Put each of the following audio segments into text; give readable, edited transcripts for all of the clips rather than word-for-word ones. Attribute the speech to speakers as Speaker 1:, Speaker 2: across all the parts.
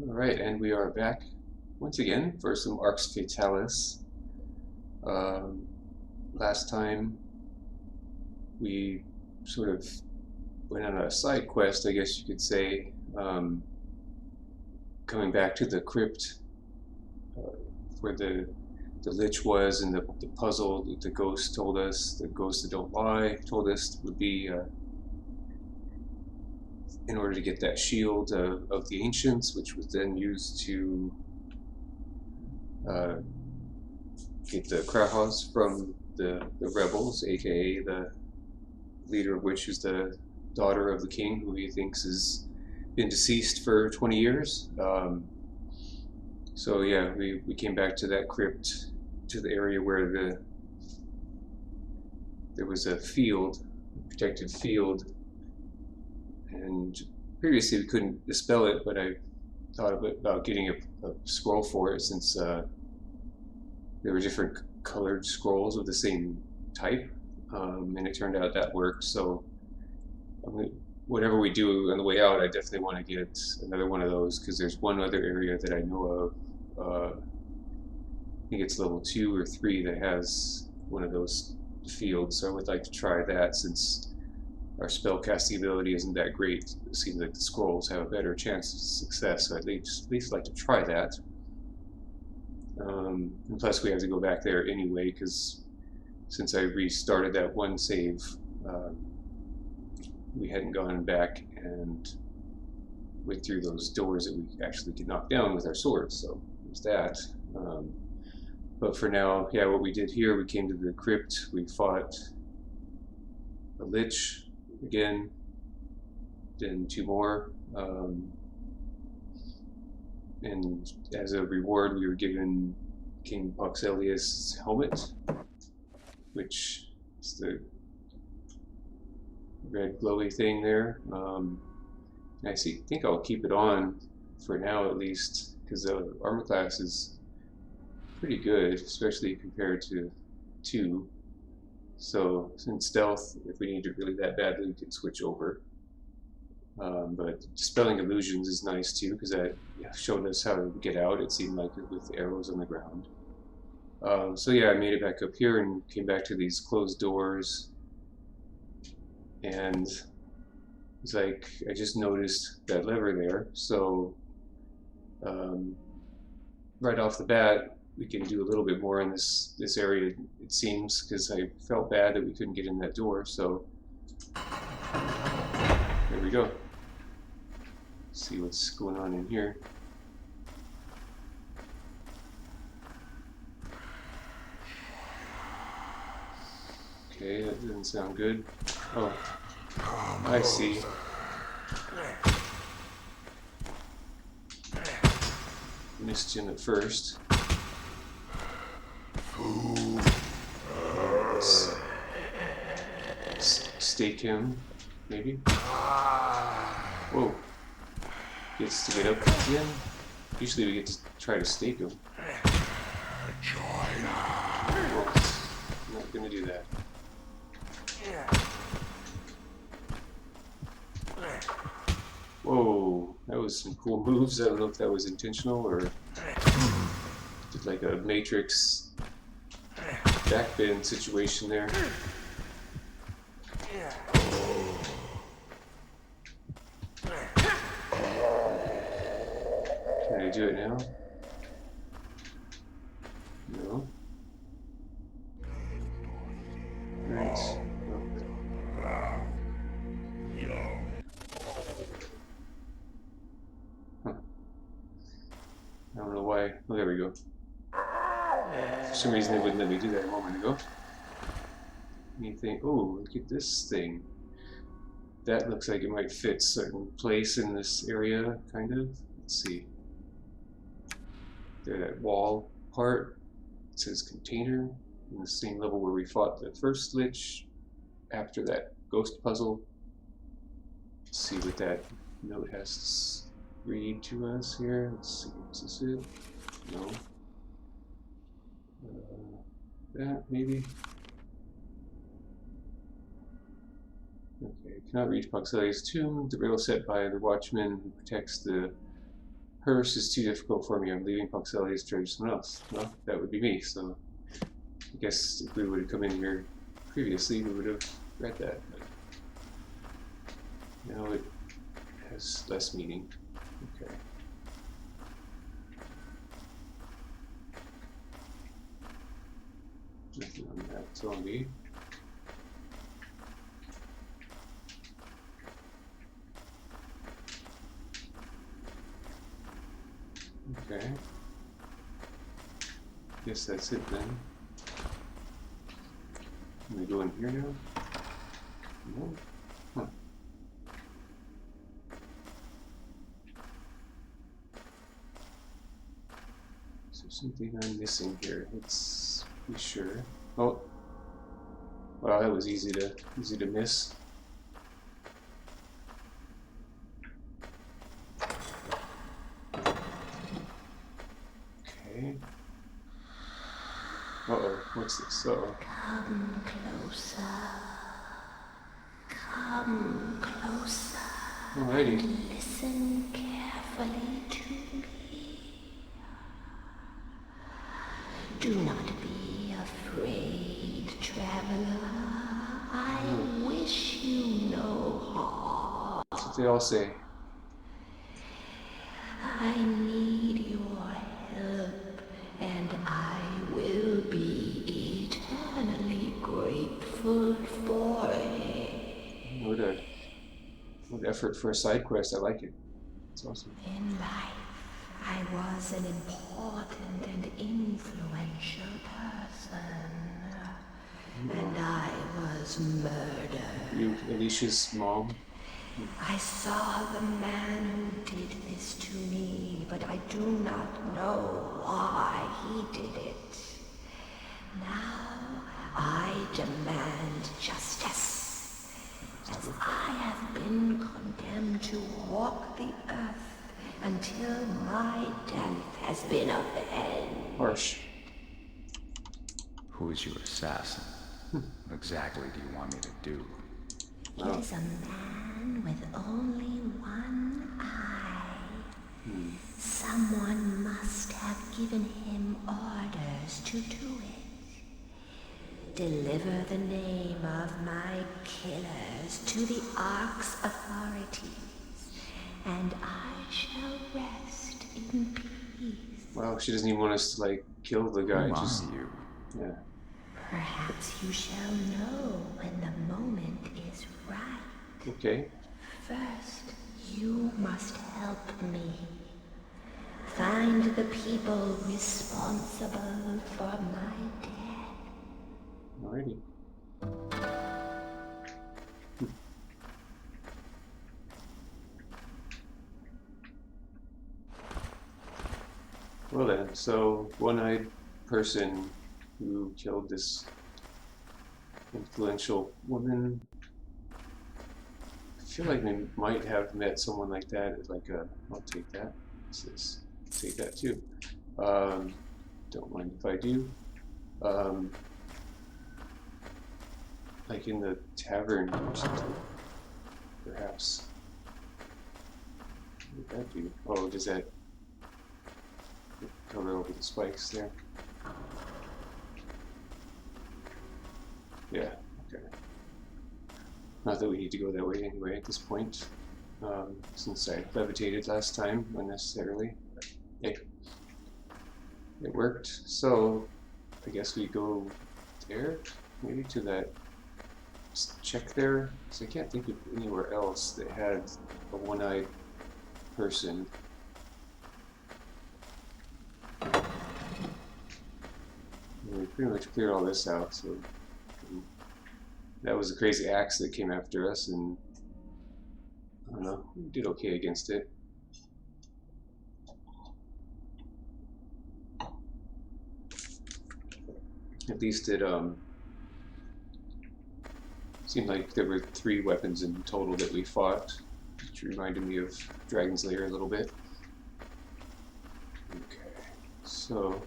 Speaker 1: Alright, and we are back once again for some Arx Fatalis. Um, Last time we sort of went on a side quest, I guess you could say, coming back to the crypt uh, where the lich was, and the puzzle that the ghost told us, the ghosts that don't lie, told us would be in order to get that shield of the ancients, which was then used to uh, get the Krahas from the rebels, aka the leader of which is the daughter of the king, who he thinks has been deceased for 20 years. So yeah, we came back to that crypt, to the area where there was a field, a protected field, and previously we couldn't dispel it, but I thought about getting a scroll for it, since there were different colored scrolls of the same type, and it turned out that worked. So I mean, whatever we do on the way out, I definitely want to get another one of those, because there's one other area that I know of. I think it's level 2 or 3 that has one of those fields, so I would like to try that, since our spellcasting ability isn't that great. It seems like the scrolls have a better chance of success, so I'd at least like to try that. And plus we have to go back there anyway, because since I restarted that one save, we hadn't gone back and went through those doors that we actually could knock down with our swords, so there's that. But for now, yeah, what we did here, we came to the crypt, we fought a lich again, then 2 more, and as a reward we were given King Poxelius' helmet, which is the red glowy thing there. I think I'll keep it on for now, at least, because the armor class is pretty good, especially compared to 2. So in stealth, if we need it really that badly, we can switch over. But dispelling illusions is nice too, because that showed us how to get out, it seemed like, with arrows on the ground. So yeah, I made it back up here and came back to these closed doors, and it's like I just noticed that lever there. So right off the bat, we can do a little bit more in this area, it seems, because I felt bad that we couldn't get in that door. So there we go. See what's going on in here. Okay, that doesn't sound good. Oh, I see. Missed him at first. Let's stake him, maybe. Whoa. Gets to get up again. Usually we get to try to stake him. Well, I'm not gonna do that. Whoa, that was some cool moves. I don't know if that was intentional or did like a Matrix backbend situation there. Can I do it now? No. Right. Huh. I don't know why. Oh, there we go. For some reason it wouldn't let me do that a moment ago. Anything? Oh, look at this thing. That looks like it might fit a certain place in this area, kind of. Let's see. There, that wall part. It says container. In the same level where we fought the first lich after that ghost puzzle. Let's see what that note has to read to us here. Let's see. Is this it? No. That maybe. Okay, cannot reach Poxelius' tomb. The rail set by the watchman who protects the Hearse is too difficult for me. I'm leaving Poxelius to trade someone else. Well, that would be me, so I guess if we would have come in here previously, we would have read that. But now it has less meaning. Okay. Nothing on that zombie. Okay. Guess that's it then. Can we go in here now? No? Huh. Is there something I'm missing here? Let's be sure. Oh. Wow, that was easy to miss. Okay. Uh-oh, what's this? Uh-oh.
Speaker 2: Come closer. Come closer.
Speaker 1: Alrighty.
Speaker 2: And listen carefully to me. Do not be afraid, traveler. I wish you no harm.
Speaker 1: That's what they all say.
Speaker 2: I need your help, and I will be eternally grateful for it.
Speaker 1: What effort for a side quest. I like it. It's awesome.
Speaker 2: In life, I was an important and influential person, and I was murdered.
Speaker 1: You, Alicia's mom?
Speaker 2: I saw the man who did this to me, but I do not know why he did it. Now I demand justice, as I have been condemned to walk the earth until my death has been avenged.
Speaker 1: Harsh.
Speaker 3: Who is your assassin? What exactly do you want me to do?
Speaker 2: It is a man with only one eye. Someone must have given him orders to do it. Deliver the name of my killers to the Arx authorities, and I shall rest in peace.
Speaker 1: Wow, she doesn't even want us to, like, kill the guy.
Speaker 3: Who
Speaker 1: Just,
Speaker 3: are you?
Speaker 1: yeah.
Speaker 2: Perhaps you shall know when the moment is right.
Speaker 1: Okay.
Speaker 2: First, you must help me. Find the people responsible for my death.
Speaker 1: Alrighty. Well then, so one-eyed person who killed this influential woman. I feel like we might have met someone like that. Like I'll take that. What's this? Take that too. Don't mind if I do. Like in the tavern or something, perhaps. What did that do? Oh, does that cover over the spikes there? Yeah, okay. Not that we need to go that way anyway at this point, since I levitated last time unnecessarily. But hey, it worked. So I guess we go there, maybe to that check there. So I can't think of anywhere else that had a one-eyed person. And we pretty much cleared all this out, so that was a crazy axe that came after us, and I don't know, we did okay against it. At least it seemed like there were 3 weapons in total that we fought, which reminded me of Dragon's Lair a little bit. Okay, so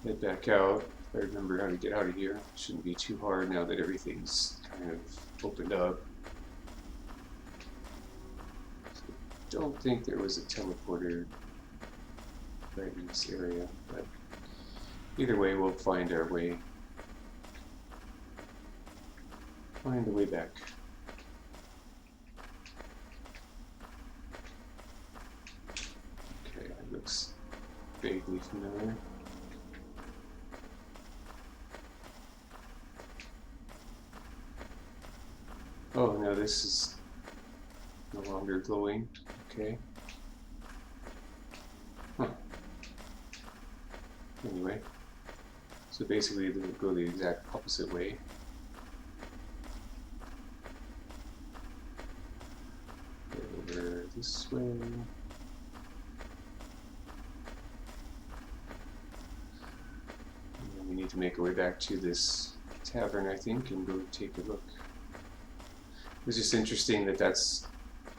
Speaker 1: head back out. If I remember how to get out of here. It shouldn't be too hard now that everything's kind of opened up. So don't think there was a teleporter right in this area, but either way, we'll find our way. Find the way back. Okay, that looks vaguely familiar. Oh no, this is no longer glowing. Okay. Huh. Anyway, so basically they go the exact opposite way. Go over this way. And then we need to make our way back to this tavern, I think, and go take a look. It's just interesting that that's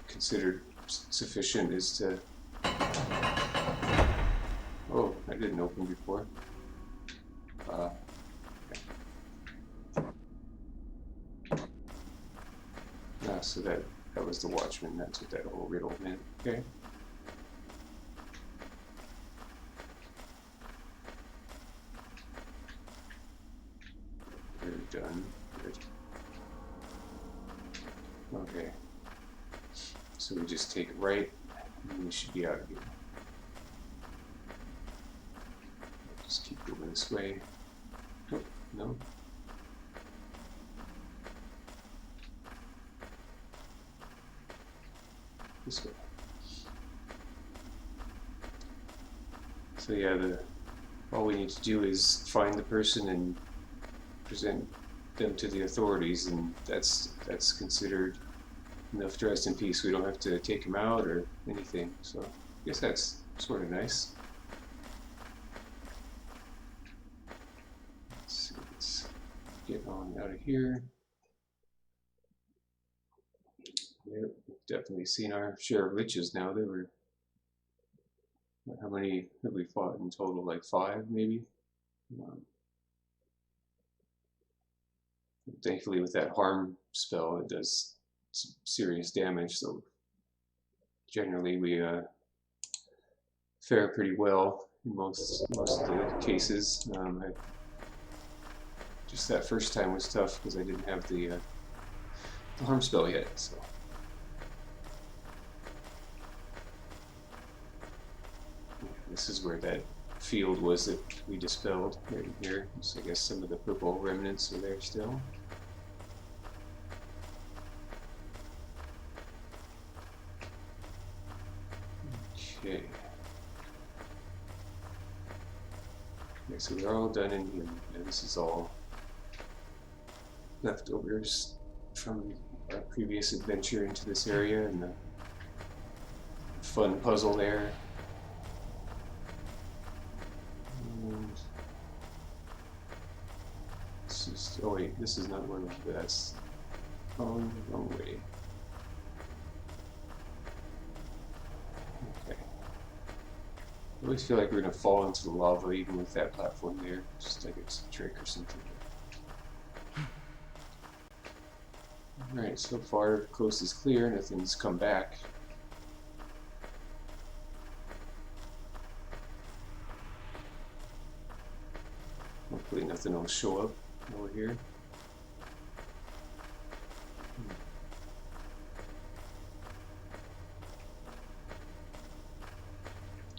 Speaker 1: considered sufficient is to... Oh, I didn't open before. Okay. Ah, so that was the watchman. That's what that whole riddle meant. Okay. We're done. Good. Okay. So we just take it right, and we should be out of here. Just keep going this way. Oh, no. This way. So yeah, all we need to do is find the person and present them to the authorities, and that's considered enough to rest in peace. We don't have to take him out or anything. So I guess that's sort of nice. Let's get on out of here. Yep, we've definitely seen our share of liches now. There were, how many have we fought in total? Like 5 maybe? Thankfully with that harm spell it does some serious damage, so generally we fare pretty well in most of the cases. Just that first time was tough because I didn't have the harm spell yet. So this is where that field was that we dispelled right here. So I guess some of the purple remnants are there still. Okay. Okay, so we're all done in here, and this is all leftovers from our previous adventure into this area and the fun puzzle there. And it's just, oh wait, this is not one, that's wrong way. Okay. I always feel like we're going to fall into the lava even with that platform there, just like it's a trick or something. Alright, so far the coast is clear, nothing's come back. Hopefully nothing will show up over here.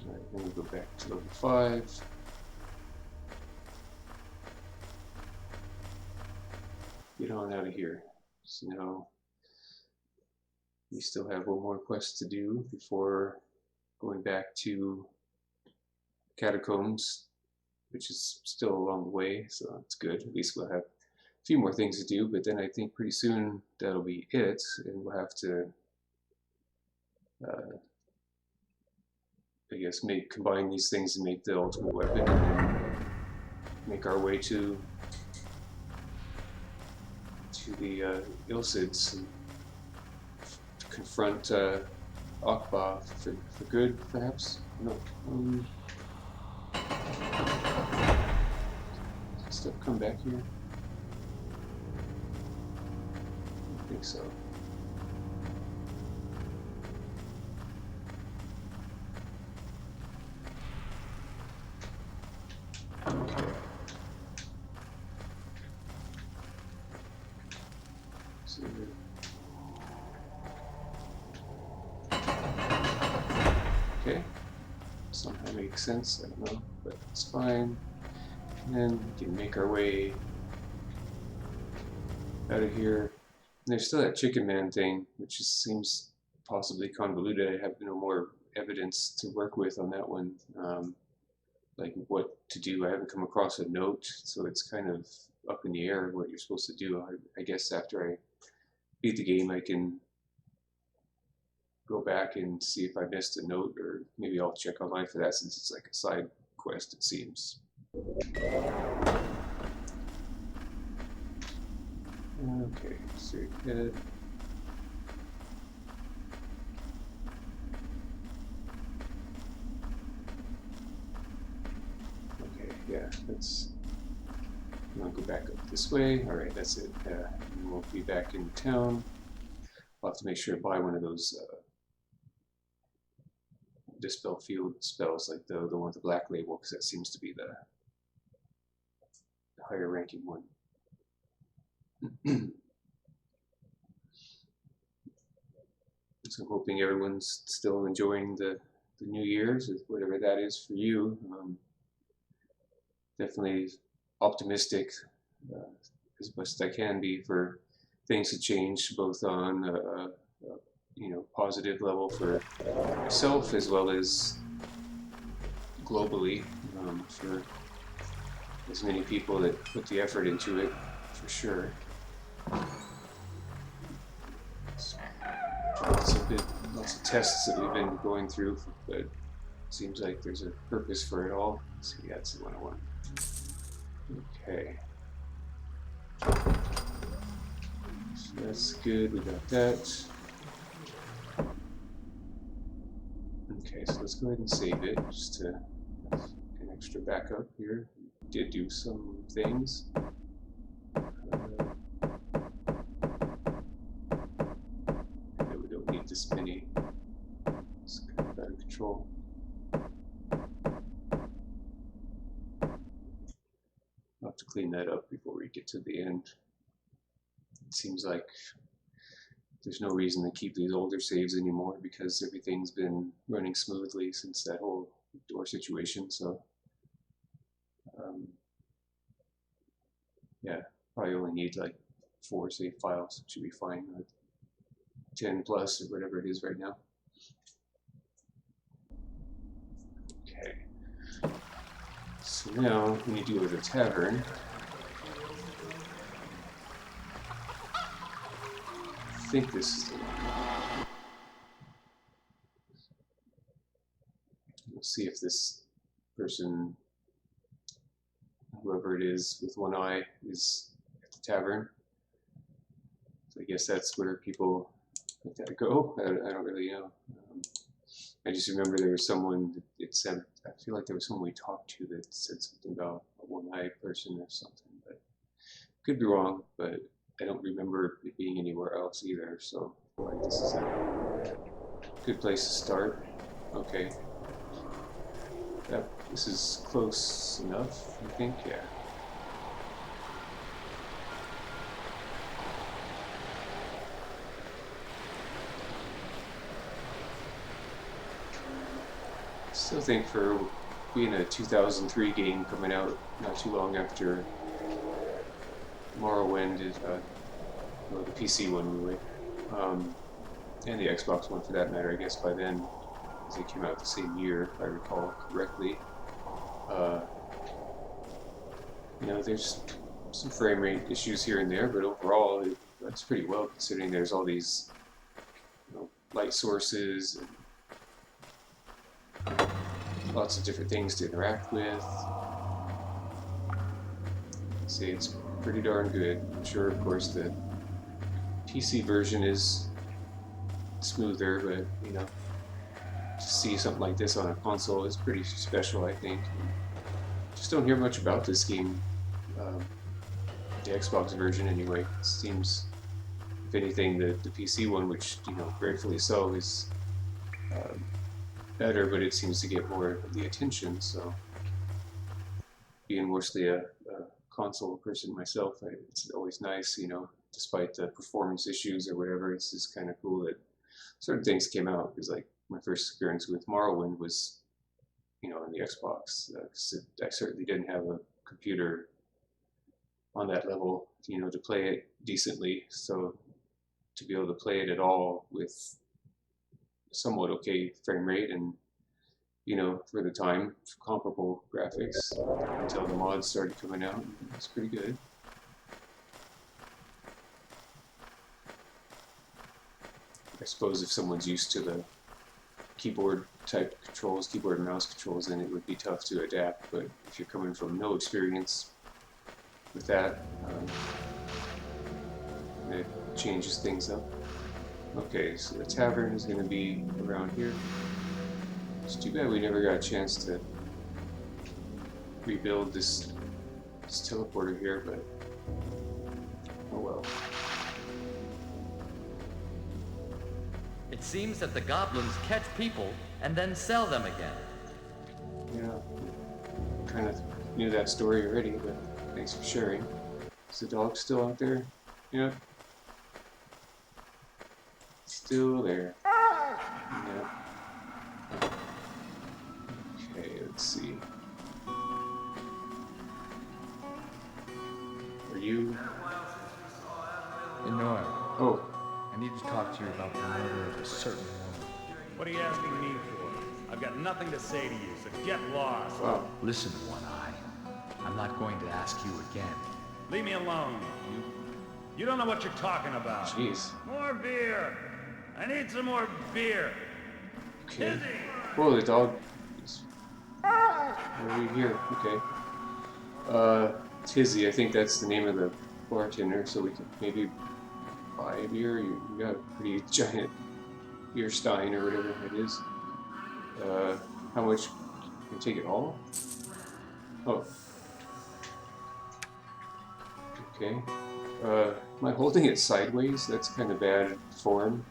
Speaker 1: Alright, then we go back to level 5. Get on out of here. So now we still have one more quest to do before going back to Catacombs, which is still along the way, so that's good. At least we'll have a few more things to do, but then I think pretty soon that'll be it, and we'll have to, I guess, combine these things and make the ultimate weapon, and make our way to the Ilcids and confront Akba for good, perhaps? No. Stuff come back here? I think so. Okay, somehow makes sense, I don't know, but it's fine. And then we can make our way out of here. And there's still that Chicken Man thing, which just seems possibly convoluted. I have no more evidence to work with on that one. Like what to do. I haven't come across a note, so it's kind of up in the air what you're supposed to do. I guess after I beat the game, I can go back and see if I missed a note, or maybe I'll check online for that since it's like a side quest, it seems. Okay, straight ahead. Okay, yeah, that's. I'll go back up this way. All right, that's it. And we'll be back in town. I'll have to make sure to buy one of those dispel field spells, like the one with the black label, because that seems to be the higher ranking one. So I'm hoping everyone's still enjoying the New Year's, whatever that is for you. Definitely optimistic as best I can be for things to change, both on positive level for myself as well as globally, for as many people that put the effort into it, for sure. Lots of tests that we've been going through, but it seems like there's a purpose for it all. Let's see, that's the one I want. Okay. So that's good, we got that. Okay, so let's go ahead and save it, just to have an extra backup here. We did do some things. We don't need this many. It's kind of out of control. I'll have to clean that up before we get to the end. It seems like there's no reason to keep these older saves anymore because everything's been running smoothly since that whole door situation. So, yeah, probably only need like 4 save files. Should be fine. 10 plus or whatever it is right now. Okay. So now we need to go to the tavern. I think this is the one. We'll see if this person, whoever it is with one eye, is at the tavern. So I guess that's where people let that go. I don't really know. I just remember there was someone that said, I feel like there was someone we talked to that said something about a one-eyed person or something, but could be wrong, but I don't remember it being anywhere else either, so like, this is a good place to start. Okay. Yep, this is close enough, I think, yeah. Still think for being a 2003 game coming out not too long after Morrowind is well, the PC one anyway, and the Xbox one for that matter, I guess by then, because they came out the same year, if I recall correctly. There's some frame rate issues here and there, but overall that's pretty well considering there's all these light sources and lots of different things to interact with. See, it's pretty darn good. I'm sure, of course, the PC version is smoother, but to see something like this on a console is pretty special, I think. Just don't hear much about this game, the Xbox version anyway. It seems, if anything, the PC one, which gratefully so, is better, but it seems to get more of the attention. So, being mostly a console person myself, it's always nice, despite the performance issues or whatever. It's just kind of cool that certain things came out. Because like my first experience with Morrowind was, you know, on the Xbox. 'Cause I certainly didn't have a computer on that level, you know, to play it decently. So to be able to play it at all with somewhat okay frame rate and, you know, for the time, comparable graphics until the mods started coming out, it's pretty good. I suppose if someone's used to the keyboard type controls, keyboard and mouse controls, then it would be tough to adapt. But if you're coming from no experience with that, it changes things up. Okay, so the tavern is going to be around here. It's too bad we never got a chance to rebuild this teleporter here, but oh well.
Speaker 4: It seems that the goblins catch people and then sell them again.
Speaker 1: Yeah, kind of knew that story already, but thanks for sharing. Is the dog still out there? Yep. Still there. Yep. Okay, let's see. Are you?
Speaker 3: Inoy,
Speaker 1: Oh,
Speaker 3: I need to talk to you about the murder of a certain woman.
Speaker 5: What are you asking me for? I've got nothing to say to you, so get lost.
Speaker 1: wow.
Speaker 3: Listen, One Eye. I'm not going to ask you again.
Speaker 5: Leave me alone. You don't know what you're talking about.
Speaker 1: Jeez.
Speaker 5: More beer. I need some more beer.
Speaker 1: Okay.
Speaker 5: Izzy!
Speaker 1: Whoa, the dog is over here. Okay. Tizzy, I think that's the name of the bartender, so we could maybe buy a beer. You got a pretty giant beer stein or whatever it is. How much? Can you take it all? Oh. Okay. Am I holding it sideways? That's kind of bad form.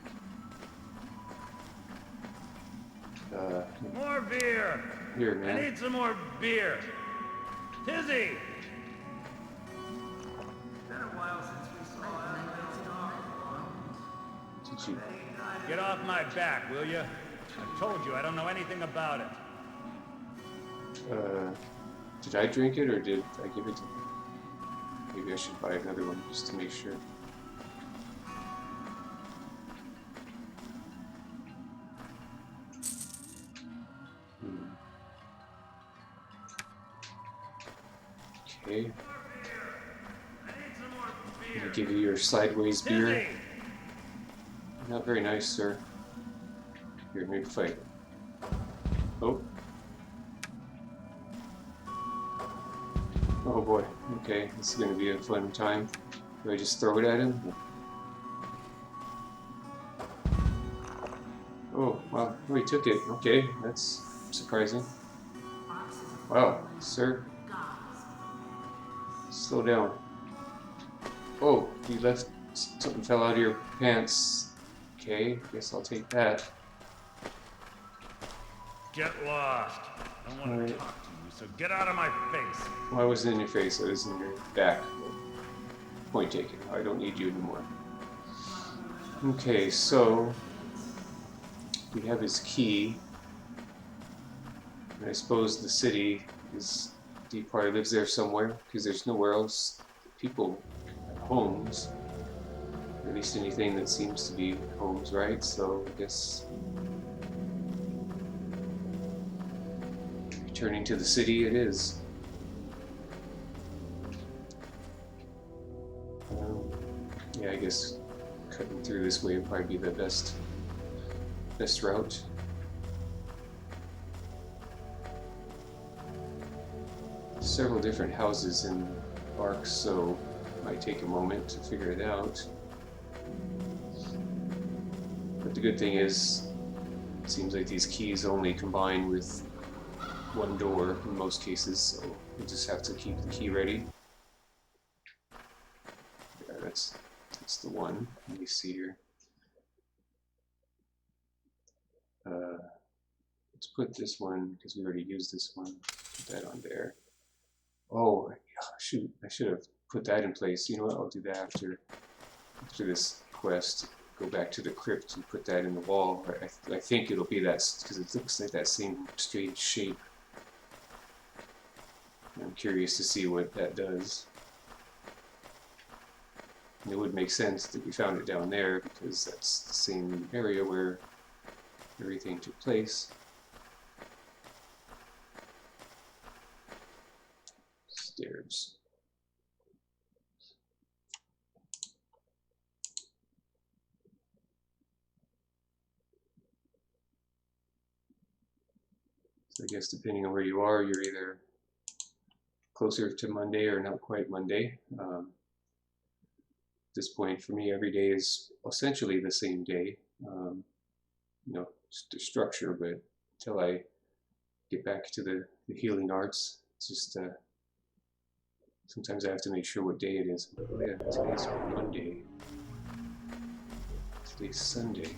Speaker 5: More beer.
Speaker 1: Here,
Speaker 5: I
Speaker 1: man.
Speaker 5: need some more beer. Tizzy!
Speaker 1: Did you?
Speaker 5: Get off my back, will you? I told you I don't know anything about it.
Speaker 1: Did I drink it or did I give it to? Maybe I should buy another one just to make sure. Okay. I'll give you your sideways beer.
Speaker 5: Tizzy!
Speaker 1: Not very nice, sir. Here, maybe fight. Oh. Oh boy. Okay, this is going to be a fun time. Do I just throw it at him? Oh, wow. Oh, he took it. Okay, that's surprising. Wow, sir. Slow down. Oh, you left. Something fell out of your pants. Okay, guess I'll take that.
Speaker 5: Get lost. I don't want to
Speaker 1: Alright.
Speaker 5: talk to you, so get out of my face.
Speaker 1: Well, I wasn't in your face, I was in your back. Point taken. I don't need you anymore. Okay, so we have his key. And I suppose the city is. He probably lives there somewhere because there's nowhere else people have homes. Or at least anything that seems to be homes, right? So I guess returning to the city it is. Yeah, I guess cutting through this way would probably be the best route. Several different houses in Arx, so it might take a moment to figure it out. But the good thing is, it seems like these keys only combine with one door in most cases, so you just have to keep the key ready. Yeah, that's the one. Let me see here. Let's put this one, because we already used this one, put that on there. Oh, shoot, I should have put that in place. You know what, I'll do that after this quest. go back to the crypt and put that in the wall. I think it'll be that, because it looks like that same strange shape. I'm curious to see what that does. And it would make sense that we found it down there because that's the same area where everything took place. Stairs. So I guess depending on where you are, you're either closer to Monday or not quite Monday. At this point, for me, every day is essentially the same day. You know, just the structure, but until I get back to the healing arts, it's just sometimes I have to make sure what day it is. Oh yeah, today's Monday. Today's Sunday.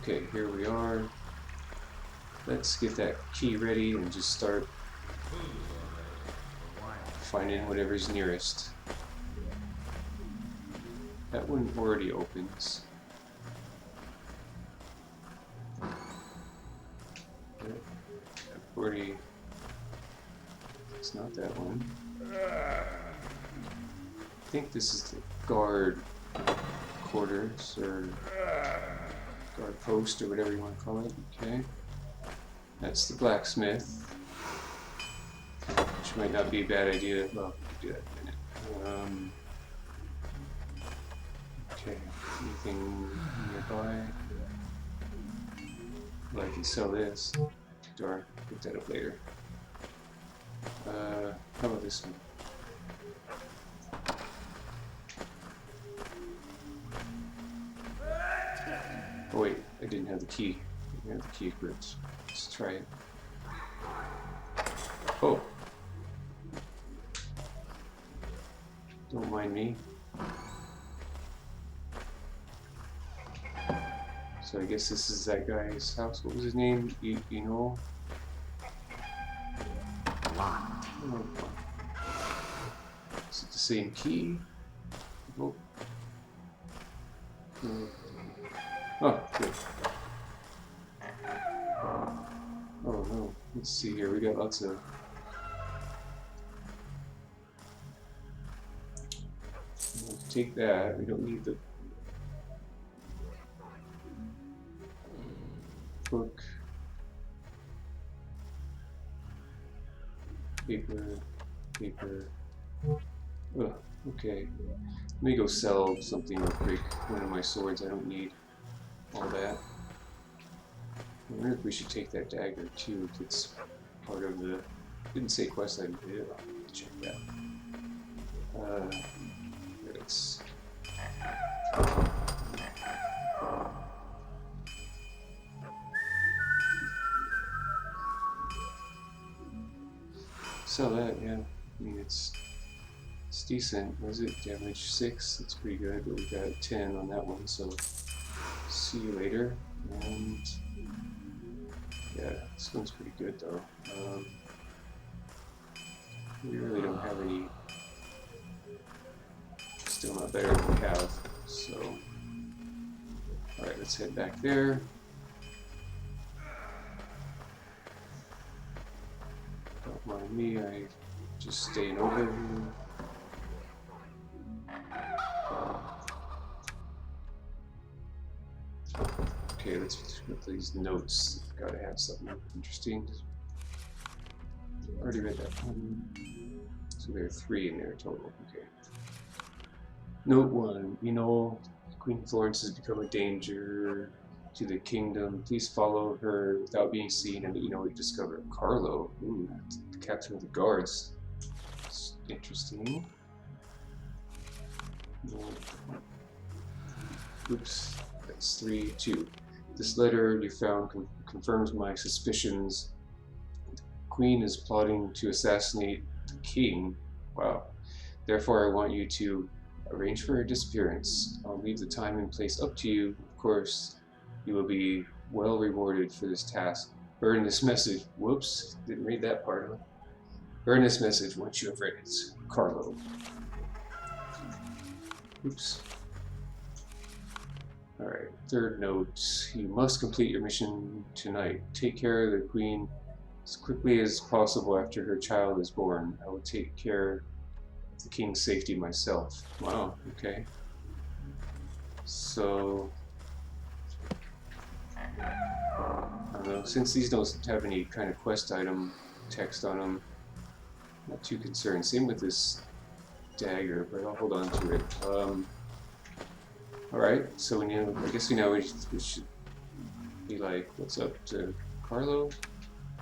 Speaker 1: Okay, here we are. Let's get that key ready and just start finding whatever's nearest. That one already opens. Already. It's not that one. I think this is the guard quarters or guard post or whatever you want to call it. Okay. That's the blacksmith. Which might not be a bad idea. Well, we can do that in a minute. Okay. Anything nearby? Well, I can sell this. Or pick that up later. How about this one? Oh wait, I didn't have the key. I didn't have the key equipped. Let's try it. Oh! Don't mind me. So I guess this is that guy's house. What was his name? You know?
Speaker 3: Locked.
Speaker 1: Oh. Is it the same key? Oh. No. Oh, good. Oh no. Let's see here. We got lots of. We'll take that. We don't need the book. Paper. Ugh, okay. Let me go sell something real quick. One of my swords. I don't need all that. I wonder if we should take that dagger too, if it's part of the. Didn't say quest item. Yeah, I'll check that. Let's. Sell that, yeah. I mean, it's decent. Was it damage 6? That's pretty good, but we got 10 on that one, so see you later. And yeah, this one's pretty good though. We really don't have any. Still not better than we have. So, all right, let's head back there. Don't mind me, I just staying over here. Okay, let's put these notes. Gotta have something interesting. Already read that one. So there are 3 in there total. Okay. Note 1. You know, Queen Florence has become a danger to the kingdom. Please follow her without being seen, and you know we discover Carlo. Ooh, the captain of the guards. It's interesting. Oops, that's 3, 2. This letter you found confirms my suspicions. The Queen is plotting to assassinate the king. Wow. Therefore, I want you to arrange for her disappearance. I'll leave the time and place up to you. Of course, you will be well rewarded for this task. Burn this message. Whoops, didn't read that part of it. Burn this message once you have read it. Carlo. Oops. Alright, third note. You must complete your mission tonight. Take care of the queen as quickly as possible after her child is born. I will take care of the king's safety myself. Wow, okay. So, I don't know, since these don't have any kind of quest item text on them, not too concerned. Same with this dagger, but I'll hold on to it. Alright, so we know, I guess we know we should be like, what's up to Carlo?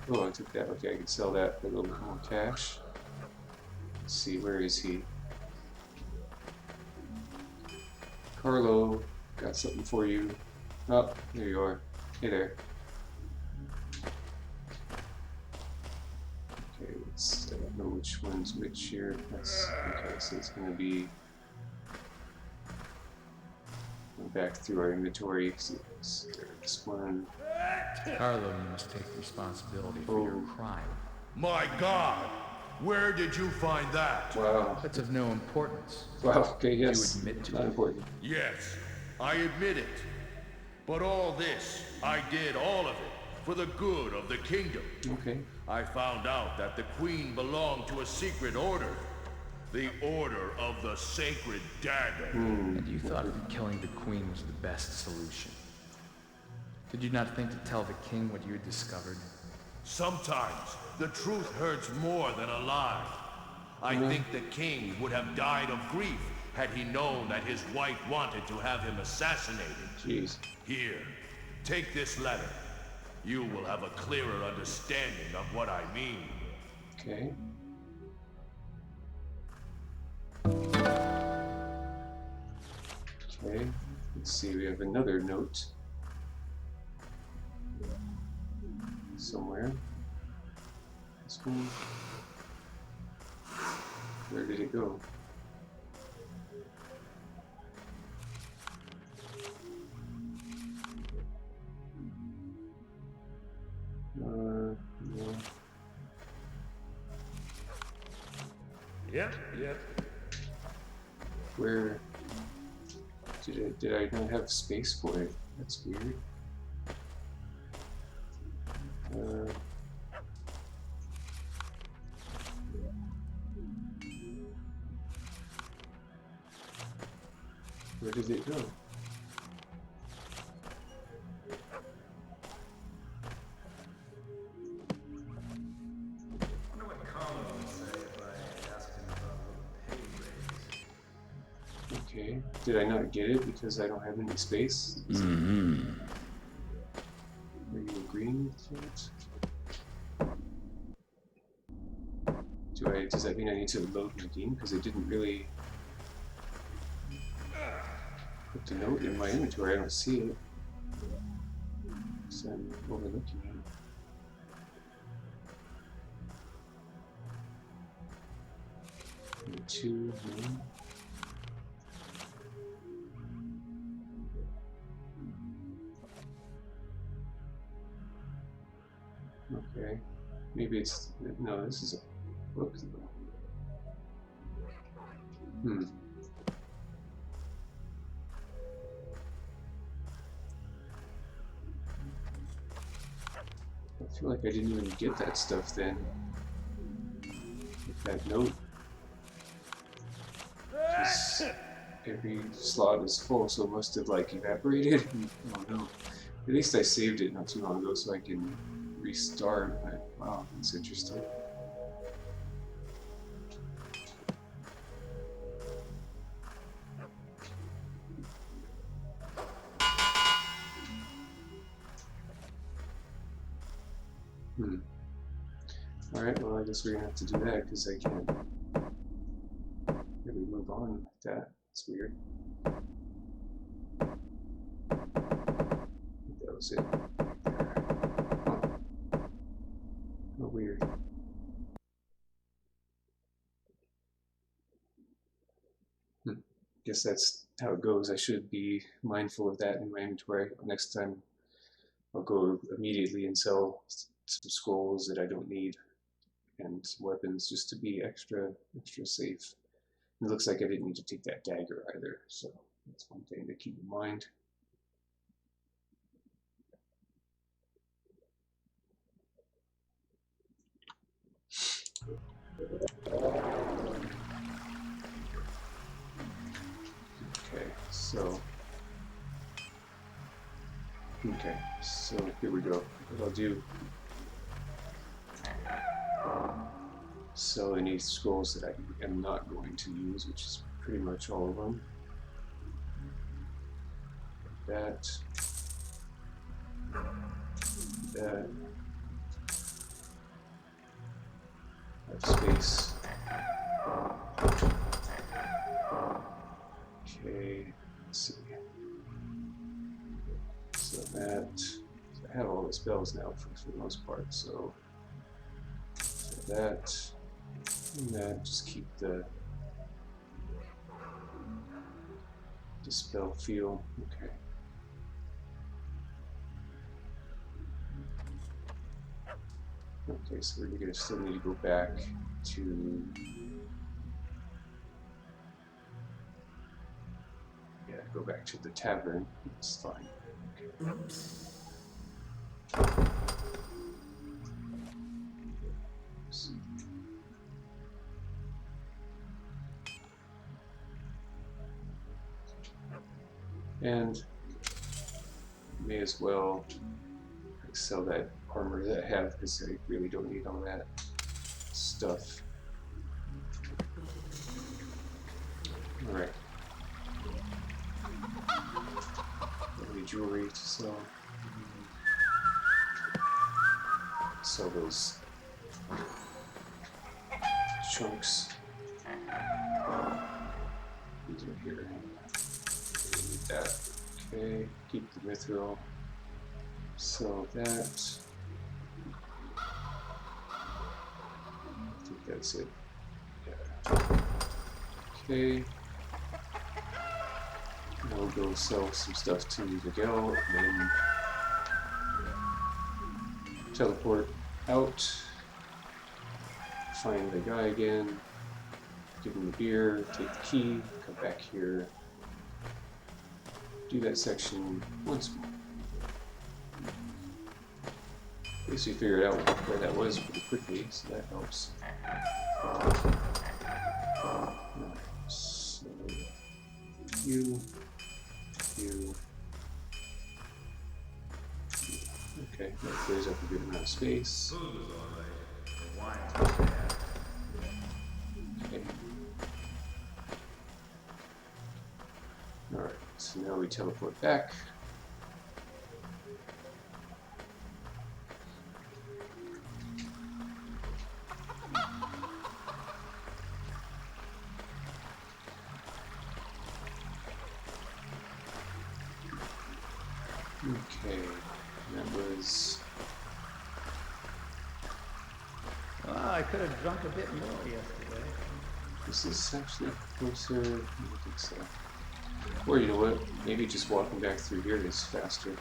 Speaker 1: Oh, I took that. Okay, I can sell that for a little more cash. Let's see, where is he? Carlo, got something for you. Oh, there you are. Hey there. Okay, let's, I don't know which one's which here. That's, okay, so it's going to be back through our inventory. So this one.
Speaker 3: Carlo, you must take responsibility for your crime.
Speaker 6: My God! Where did you find that?
Speaker 1: Wow.
Speaker 3: That's of no importance.
Speaker 1: Wow, okay, yes.
Speaker 3: You admit to
Speaker 1: Not
Speaker 3: it.
Speaker 1: important.
Speaker 6: Yes, I admit it. But all this, I did all of it for the good of the kingdom.
Speaker 1: Okay.
Speaker 6: I found out that the queen belonged to a secret order. The Order of the Sacred Dagger.
Speaker 3: And you thought that killing the queen was the best solution. Did you not think to tell the king what you had discovered?
Speaker 6: Sometimes the truth hurts more than a lie. I think the king would have died of grief had he known that his wife wanted to have him assassinated.
Speaker 1: Jeez.
Speaker 6: Here, take this letter. You will have a clearer understanding of what I mean.
Speaker 1: Okay. Okay. Let's see, we have another note. Somewhere. This one. Where did it go? No.
Speaker 5: Yep.
Speaker 1: Where did I not have space for it? That's weird. Where did it go? Okay. Did I not get it because I don't have any space? Are you agreeing with that? Does that mean I need to load my game? Because it didn't really put the note in my inventory. I don't see it. So I'm overlooking it. Two, one. Okay, maybe it's, no, this is a book. I feel like I didn't even get that stuff then. With that note. Just every slot is full, so it must have like evaporated. I don't know. At least I saved it not too long ago so I can restart. But, wow, that's interesting. Alright, well I guess we're gonna have to do that because I can't really move on like that. It's weird. That was it. Oh, weird. Guess that's how it goes. I should be mindful of that in my inventory next time I'll go immediately and sell some scrolls that I don't need and some weapons just to be extra safe. It looks like I didn't need to take that dagger either, so that's one thing to keep in mind. Okay, so here we go. What I'll do, sell any scrolls that I am not going to use, which is pretty much all of them. That. Have space. Okay, let's see. So I have all the spells now for the most part, so that and that, just keep the spell feel. Okay. Okay, so we're gonna still need to go back to go back to the tavern. It's fine. Okay. And may as well sell that armor that I have because I really don't need all that stuff. Alright. Any jewelry to sell? Sell those chunks. These are here. Need that. Okay, keep the mithril. Sell that. I think that's it. Yeah. Okay. I'll go sell some stuff to Miguel and then teleport out. Find the guy again. Give him the beer. Take the key. Come back here. Do that section once more. At least we figured out where that was pretty quickly, so that helps. Alright, so you. Okay, that clears up a good amount of space. Okay. Alright, so now we teleport back. Okay, that was...
Speaker 5: Well, I could have drunk a bit more yesterday.
Speaker 1: This is actually closer. I don't think so. Or you know what? Maybe just walking back through here is faster.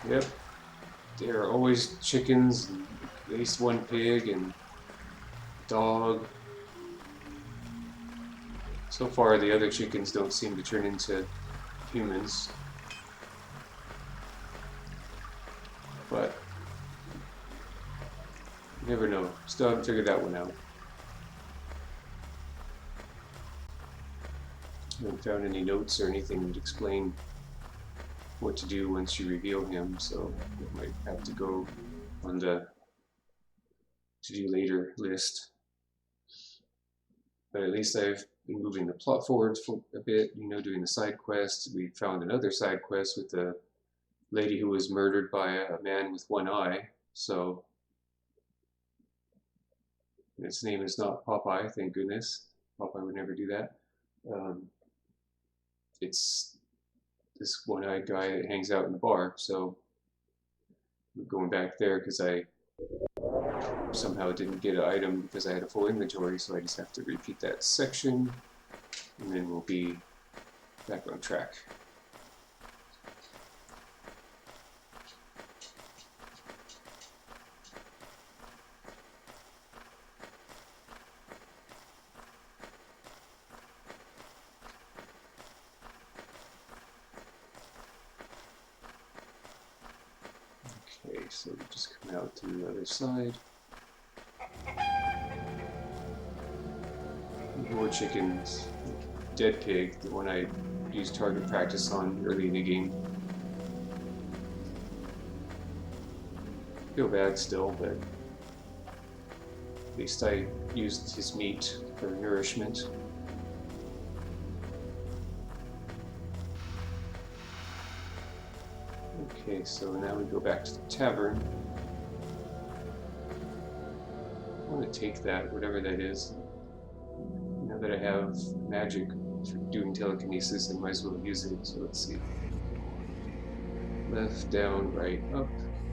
Speaker 1: Yep. There are always chickens, and at least one pig, and dog. So far, the other chickens don't seem to turn into humans. But you never know. Still haven't figured that one out. I haven't found any notes or anything that explain what to do once you reveal him, so it might have to go on the to do later list. But at least I've been moving the plot forward for a bit, you know, doing the side quests. We found another side quest with the lady who was murdered by a man with one eye, so its name is not Popeye, thank goodness. Popeye would never do that. It's this one-eyed guy that hangs out in the bar, so I'm going back there because I somehow didn't get an item because I had a full inventory, so I just have to repeat that section, and then we'll be back on track. so we just come out to the other side. More chickens. Dead pig, the one I used target practice on early in the game. Feel bad still, but at least I used his meat for nourishment. Okay, so now we go back to the tavern. I want to take that, whatever that is. Now that I have magic for doing telekinesis, I might as well use it. So let's see. Left, down, right, up.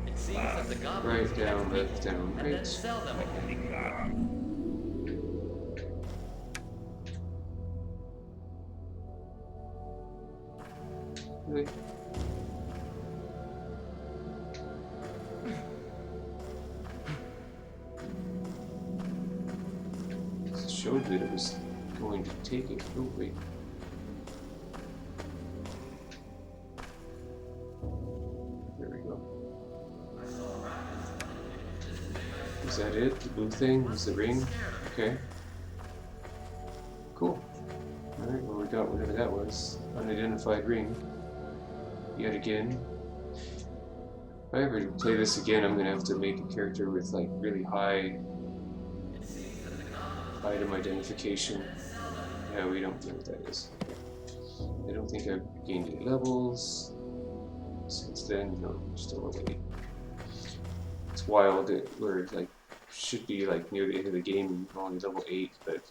Speaker 4: It seems that the goblins
Speaker 1: Right,
Speaker 4: catch
Speaker 1: down,
Speaker 4: people
Speaker 1: left, down,
Speaker 4: and then
Speaker 1: right.
Speaker 4: sell them again.
Speaker 1: Really? It showed that it was going to take it. Oh, wait. There we go. Is that it? The blue thing? Is the ring? Okay. Cool. Alright, well we got whatever that was. Unidentified ring. Yet again. If I ever play this again, I'm gonna have to make a character with like really high item identification. Yeah, we don't know what that is. I don't think I've gained any levels since then. No, I'm still at 8. It's wild that we're like should be like near the end of the game and we're only level 8, but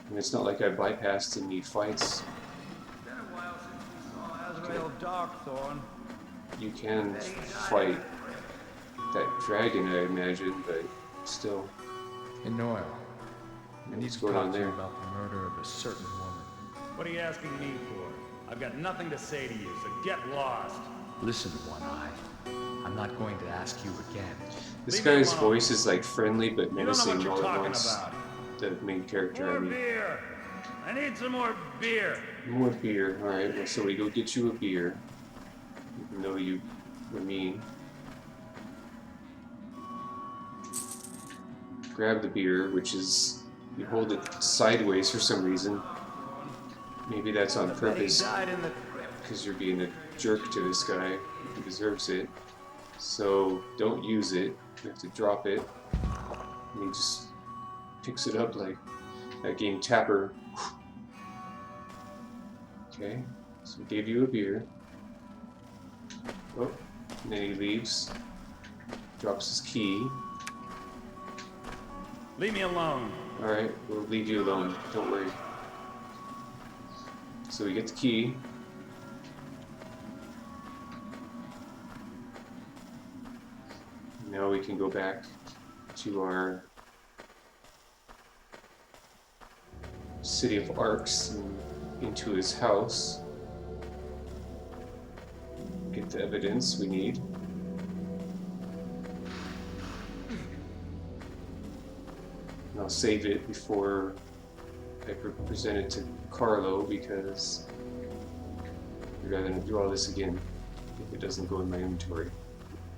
Speaker 1: and it's not like I bypassed any fights.
Speaker 5: It's been a while since we saw Azrael Darkthorn.
Speaker 1: You can fight that dragon, I imagine, but still.
Speaker 3: Hey, Noel. I need
Speaker 1: What's
Speaker 3: to
Speaker 1: going on
Speaker 3: talk to you
Speaker 1: there?
Speaker 3: about the murder of a certain woman.
Speaker 5: What are you asking me for? I've got nothing to say to you, so get lost.
Speaker 3: Listen, One Eye. I'm not going to ask you again.
Speaker 1: This
Speaker 5: Leave me
Speaker 1: guy's
Speaker 5: alone.
Speaker 1: voice is like friendly but
Speaker 5: You don't know what
Speaker 1: menacing
Speaker 5: you're
Speaker 1: all at
Speaker 5: talking
Speaker 1: once.
Speaker 5: about.
Speaker 1: The main character, I
Speaker 5: More
Speaker 1: mean.
Speaker 5: beer! I need some more beer!
Speaker 1: More beer. Alright, well, so we go get you a beer. Even though you were mean. Grab the beer, which is, you hold it sideways for some reason. Maybe that's on purpose,
Speaker 5: died in the...
Speaker 1: because you're being a jerk to this guy. He deserves it. So, don't use it. You have to drop it. And he just picks it up like that game Tapper. Okay, so he gave you a beer. Oh, and then he leaves. Drops his key.
Speaker 5: Leave me alone.
Speaker 1: Alright, we'll leave you alone. Don't worry. So we get the key. Now we can go back to our city of Arx and into his house. Get the evidence we need. And I'll save it before I present it to Carlo because I'd rather not do all this again if it doesn't go in my inventory.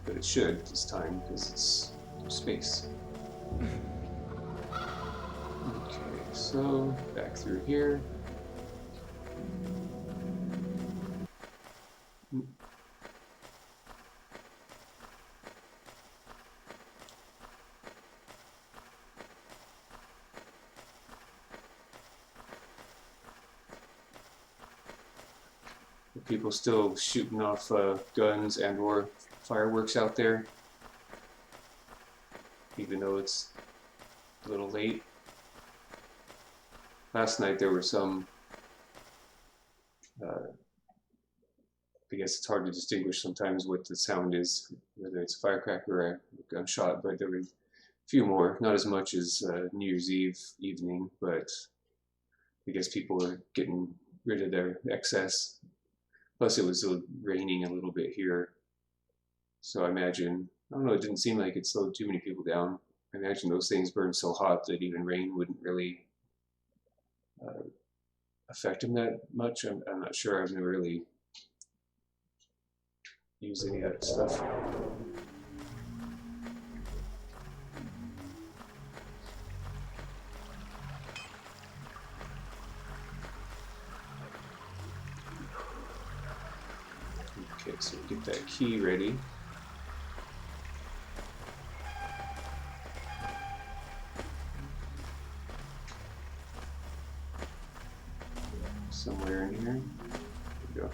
Speaker 1: But it should this time because it's space. Okay, so back through here. People still shooting off guns and or fireworks out there, even though it's a little late. Last night there were some, I guess it's hard to distinguish sometimes what the sound is, whether it's a firecracker or a gunshot, but there were a few more, not as much as New Year's Eve evening, but I guess people were getting rid of their excess. Plus it was raining a little bit here, so I imagine, I don't know, it didn't seem like it slowed too many people down. I imagine those things burn so hot that even rain wouldn't really affect them that much. I'm not sure, I've never really use any of that stuff. Okay, so we get that key ready. Somewhere in here. There we go.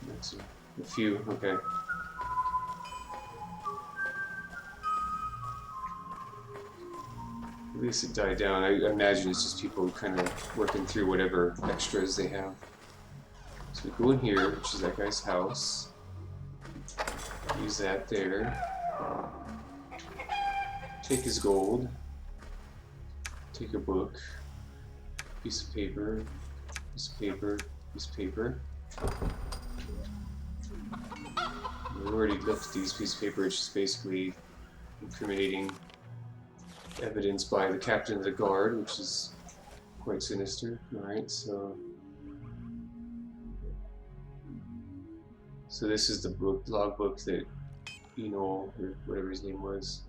Speaker 1: That's a few, okay. At least it died down. I imagine it's just people kind of working through whatever extras they have. So we go in here, which is that guy's house. Use that there. Take his gold. Take a book. Piece of paper. Piece of paper. Piece of paper. We've already looked at these pieces of paper. It's just basically incriminating evidence by the captain of the guard, which is quite sinister. Alright, so this is the book, logbook that Eno, or whatever his name was.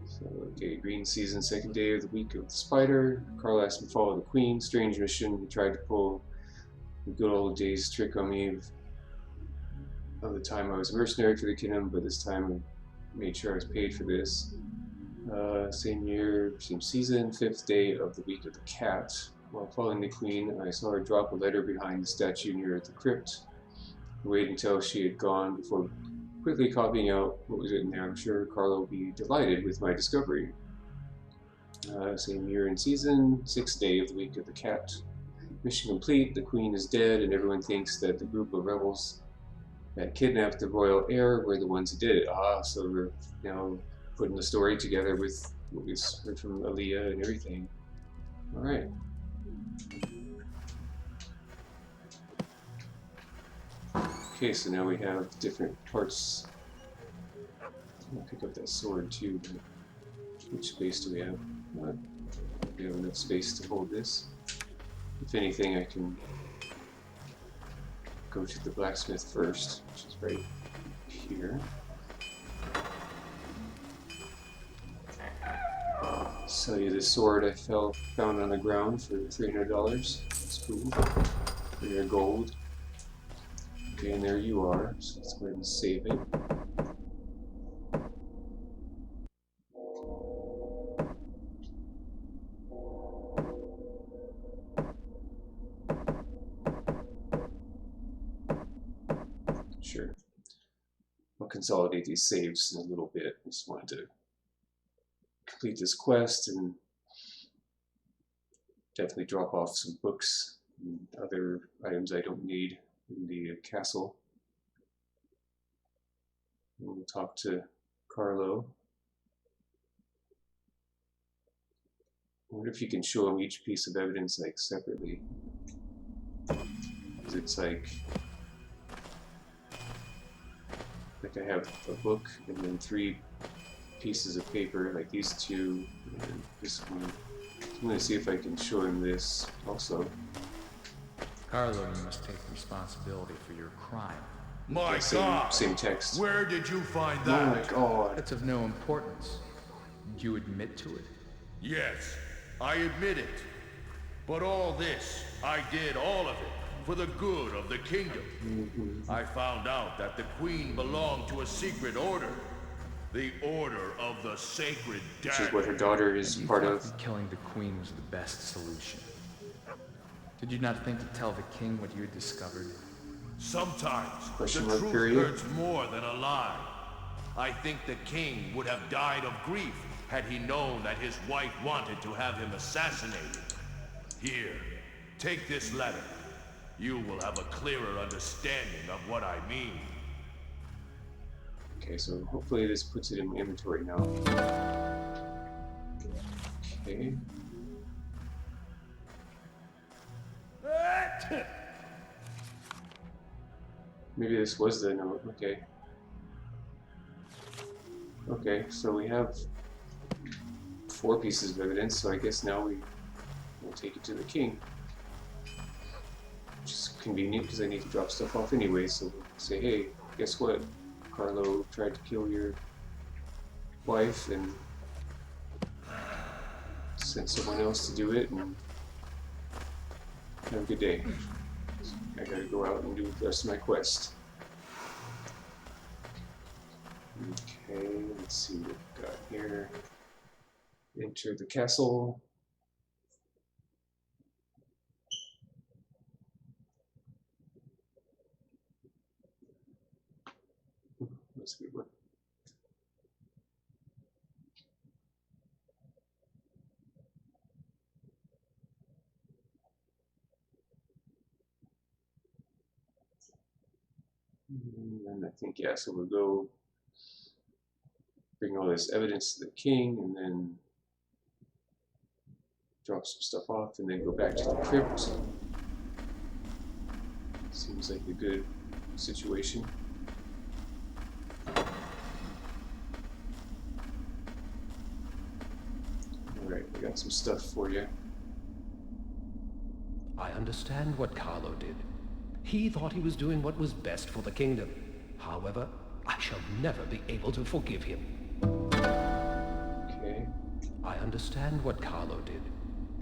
Speaker 1: So, okay, green season, second day of the week of the spider. Carl asked me to follow the queen. Strange mission. He tried to pull the good old days trick on me of the time I was a mercenary for the kingdom, but this time I made sure I was paid for this. Same year, same season, fifth day of the week of the cat. While following the queen, I saw her drop a letter behind the statue near the crypt. I waited until she had gone before quickly copying out what was written there. I'm sure Carlo will be delighted with my discovery. Same year and season, sixth day of the week of the cat. Mission complete, the queen is dead, and everyone thinks that the group of rebels that kidnapped the royal heir were the ones who did it. So we're now putting the story together with what we heard from Aaliyah and everything. Alright. Okay, so now we have different parts. I'll pick up that sword too, but which space do we have? We have enough space to hold this. If anything, I can go to the blacksmith first, which is right here. Sell you this sword I found on the ground for $300. That's cool. 300 gold. Okay, and there you are. So let's go ahead and save it. Sure. I'll consolidate these saves in a little bit. I just wanted to complete this quest and definitely drop off some books and other items I don't need in the castle. We'll talk to Carlo. I wonder if you can show him each piece of evidence like separately. Because it's like I have a book and then 3 pieces of paper, like these 2 and this one. I'm going to see if I can show him this also.
Speaker 3: Carlo, you must take responsibility for your crime.
Speaker 6: My
Speaker 1: God! Same text.
Speaker 6: Where did you find that?
Speaker 1: Oh my God.
Speaker 3: That's of no importance. Do you admit to it?
Speaker 6: Yes, I admit it. But all this, I did all of it for the good of the kingdom. I found out that the queen belonged to a secret order. The Order of the Sacred Dagger.
Speaker 1: Which is what her daughter is part of.
Speaker 3: Killing the queen was the best solution. Did you not think to tell the king what you had discovered?
Speaker 6: Sometimes the
Speaker 1: Question mark
Speaker 6: truth
Speaker 1: period.
Speaker 6: hurts more than a lie. I think the king would have died of grief had he known that his wife wanted to have him assassinated. Here, take this letter. You will have a clearer understanding of what I mean.
Speaker 1: Okay, so hopefully this puts it in my inventory now. Okay. Maybe this was the note. Okay. Okay, so we have 4 pieces of evidence, so I guess now we'll take it to the king. Which is convenient because I need to drop stuff off anyway. So say, hey, guess what? Carlo tried to kill your wife and sent someone else to do it, and have a good day. I gotta go out and do the rest of my quest. Okay, let's see what we've got here. Enter the castle. That's a good one. And I think, yeah, so we'll go bring all this evidence to the king and then drop some stuff off and then go back to the crypt. Seems like a good situation. Alright, we got some stuff for you.
Speaker 7: I understand what Carlo did. He thought he was doing what was best for the kingdom. However, I shall never be able to forgive him.
Speaker 1: Okay.
Speaker 7: I understand what Carlo did.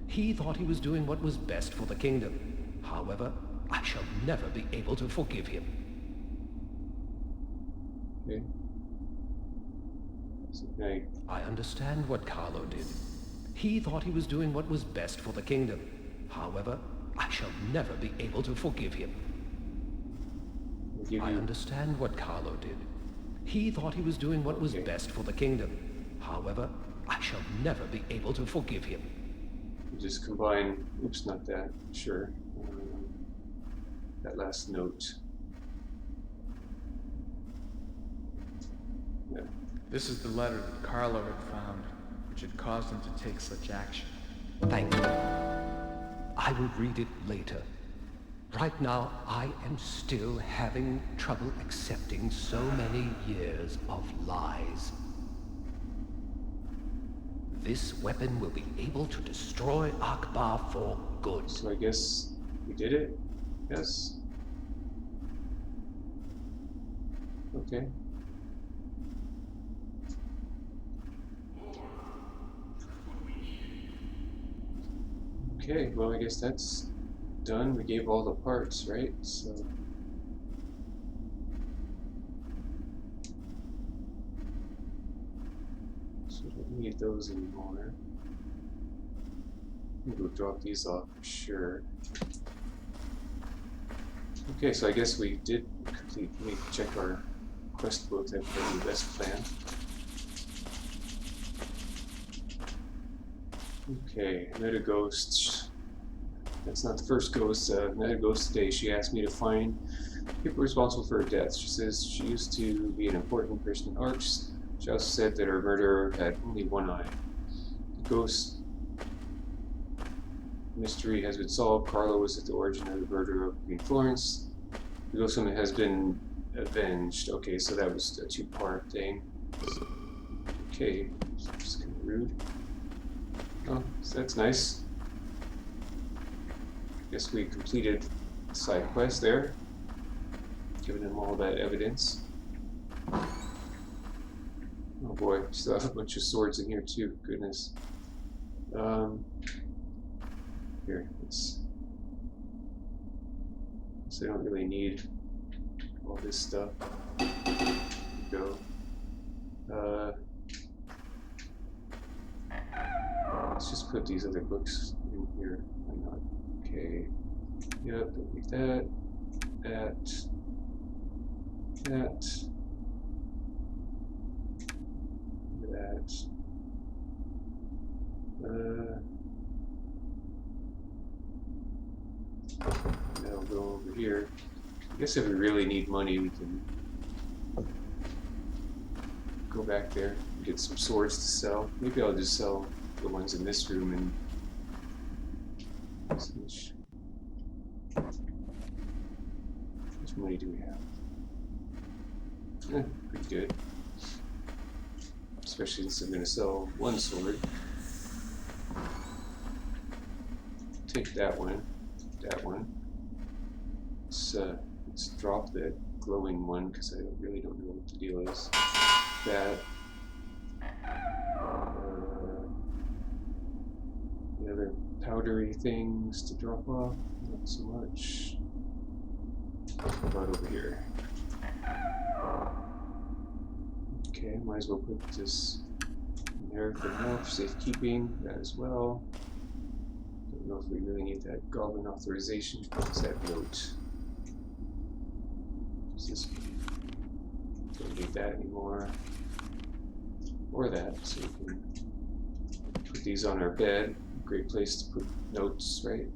Speaker 7: He thought he was doing what was best for the kingdom. However, I shall never be able to forgive him.
Speaker 1: Okay. So
Speaker 7: I understand what Carlo did. He thought he was doing what was best for the kingdom. However, I shall never be able to forgive him. I understand what Carlo did. He thought he was doing what was best for the kingdom. However, I shall never be able to forgive him.
Speaker 1: just combine, oops, not that, sure. That last note. Yeah.
Speaker 3: This is the letter that Carlo had found, which had caused him to take such action.
Speaker 7: Thank you. I will read it later. Right now, I am still having trouble accepting so many years of lies. This weapon will be able to destroy Akbar for good.
Speaker 1: So I guess we did it? Yes. Okay. Okay, well I guess that's done. We gave all the parts, right? So don't need those anymore. I'm gonna go drop these off for sure. Okay, so I guess we did complete. Let me check our quest book. That would be the best plan. Okay, met a ghost. That's not the first ghost. Met a ghost today. She asked me to find people responsible for her death. She says she used to be an important person in Arx. She also said that her murderer had only one eye. The ghost mystery has been solved. Carlo was at the origin of the murder of Queen Florence. The ghost woman has been avenged. Okay, so that was a two-part thing. Okay, it's kind of rude. Oh, so that's nice. Guess we completed the side quest there, giving them all that evidence. Oh boy, still have a bunch of swords in here too. Goodness. Here, let's. So I don't really need all this stuff. There we go. Let's just put these other books in here. Why not? Okay. Yep, don't need that. That. Now we'll go over here. I guess if we really need money, we can go back there and get some swords to sell. Maybe I'll just sell the ones in this room and how much money do we have? Pretty good. Especially since I'm going to sell one sword. Take that one. let's drop the glowing one because I really don't know what the deal is. That. The other powdery things to drop off, not so much. How about over here? Okay, might as well put this in there for now for safekeeping, that as well. Don't know if we really need that goblin authorization. What's that note? Don't need that anymore. Or that, so we can put these on our bed. Great place to put notes, right?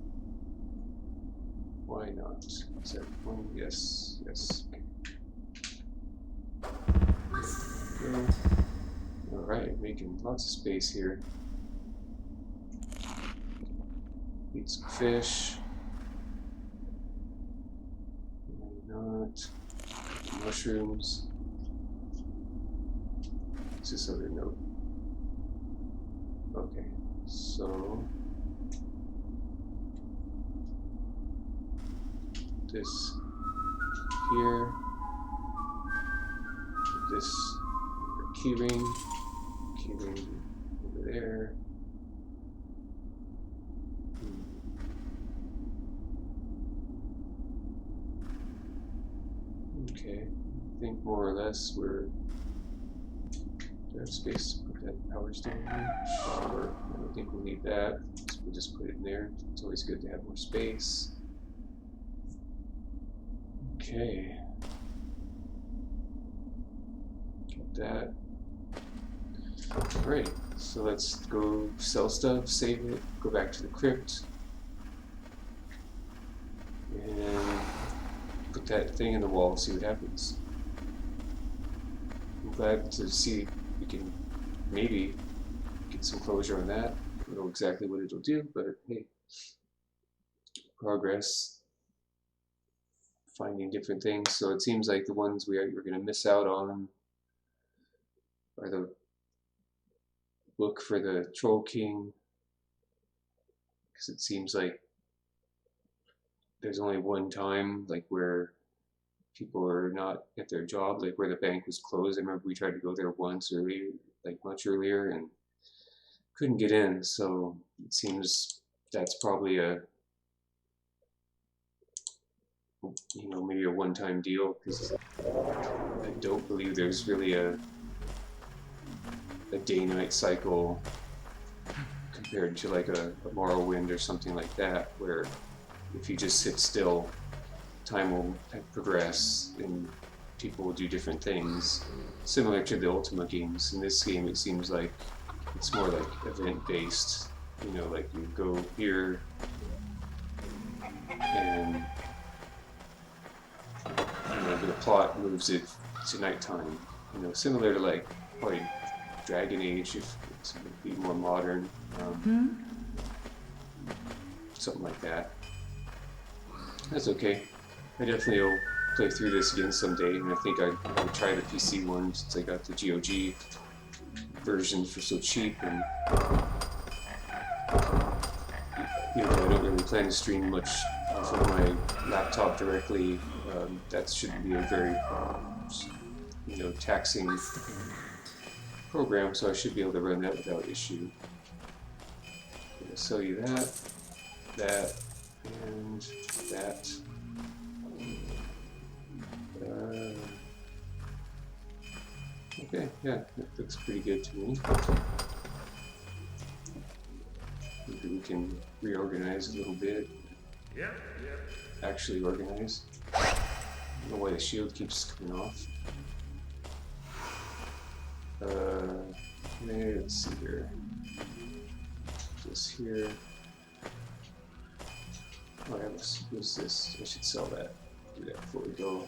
Speaker 1: Why not? Is that one? Yes, yes. Okay. Alright, making lots of space here. Eat some fish. Why not? Mushrooms. What's this other note? Okay, so this here, this keyring over there. Okay, I think more or less we're. Do I have space to put that power stone in here? Sure. I don't think we'll need that. So we'll just put it in there. It's always good to have more space. Okay. Get that. Alright, so let's go sell stuff, save it, go back to the crypt, and put that thing in the wall and see what happens. I'm glad to see we can maybe get some closure on that. I don't know exactly what it'll do, but hey, progress. Finding different things. So it seems like the ones we're going to miss out on are the book for the Troll King, because it seems like there's only one time like where people are not at their job, like where the bank was closed. I remember we tried to go there once earlier, like much earlier, and couldn't get in. So it seems that's probably a, you know, maybe a one-time deal, because I don't believe there's really a day-night cycle compared to like a Morrowind or something like that, where if you just sit still, time will progress and people will do different things, similar to the Ultima games. In this game, it seems like it's more like event-based. You know, like you go here and you know, the plot moves it to nighttime. You know, similar to like probably Dragon Age, if it's be more modern, something like that. That's okay. I definitely will play through this again someday, and I think I'll try the PC one since I got the GOG version for so cheap. And you know, I don't really plan to stream much from my laptop directly. That shouldn't be a very you know, taxing program, so I should be able to run that without issue. I'm gonna sell you that, that, and that. Okay, yeah, that looks pretty good to me. Maybe we can reorganize a little bit.
Speaker 5: Yep.
Speaker 1: Actually organize. I don't know why the shield keeps coming off. Let's see here. This here. Oh, yeah, what's this? I should sell that. Do that before we go.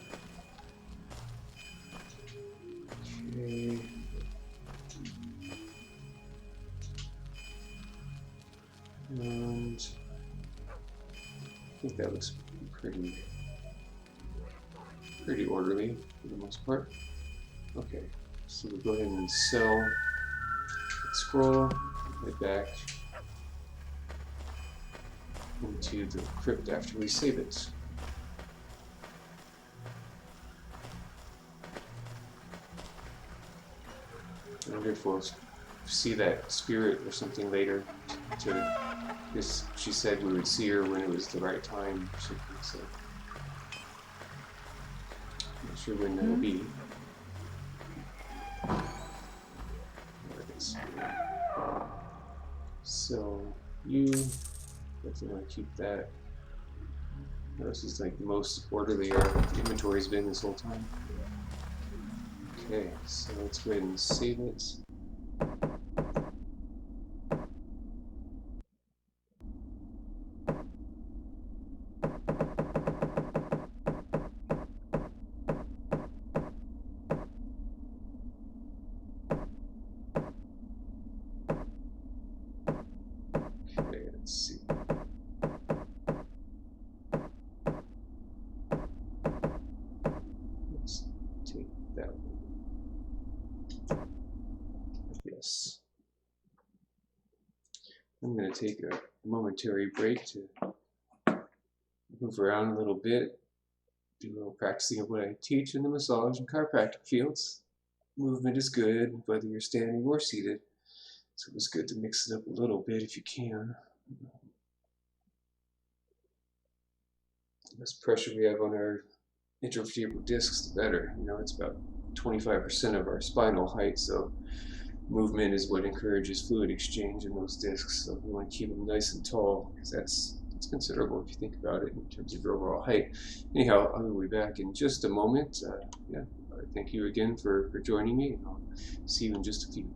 Speaker 1: Okay. And I think that looks pretty orderly for the most part. Okay, so we'll go ahead and sell. Let's scroll right back into the crypt after we save it. I wonder if we'll see that spirit or something later. Because she said we would see her when it was the right time or something, so I'm not sure when that'll be. So you definitely want to keep that. This is like the most orderly our inventory's been this whole time. Okay, so let's go ahead and save it. Okay, let's see. Let's take that one. Yes. I'm going to take a momentary break to move around a little bit, do a little practicing of what I teach in the massage and chiropractic fields. Movement is good, whether you're standing or seated, so it's good to mix it up a little bit if you can. The less pressure we have on our intervertebral discs, the better. You know, it's about 25% of our spinal height, so movement is what encourages fluid exchange in those discs. So we want to keep them nice and tall, because that's considerable if you think about it in terms of your overall height. Anyhow, I'll be back in just a moment. Thank you again for joining me, and I'll see you in just a few.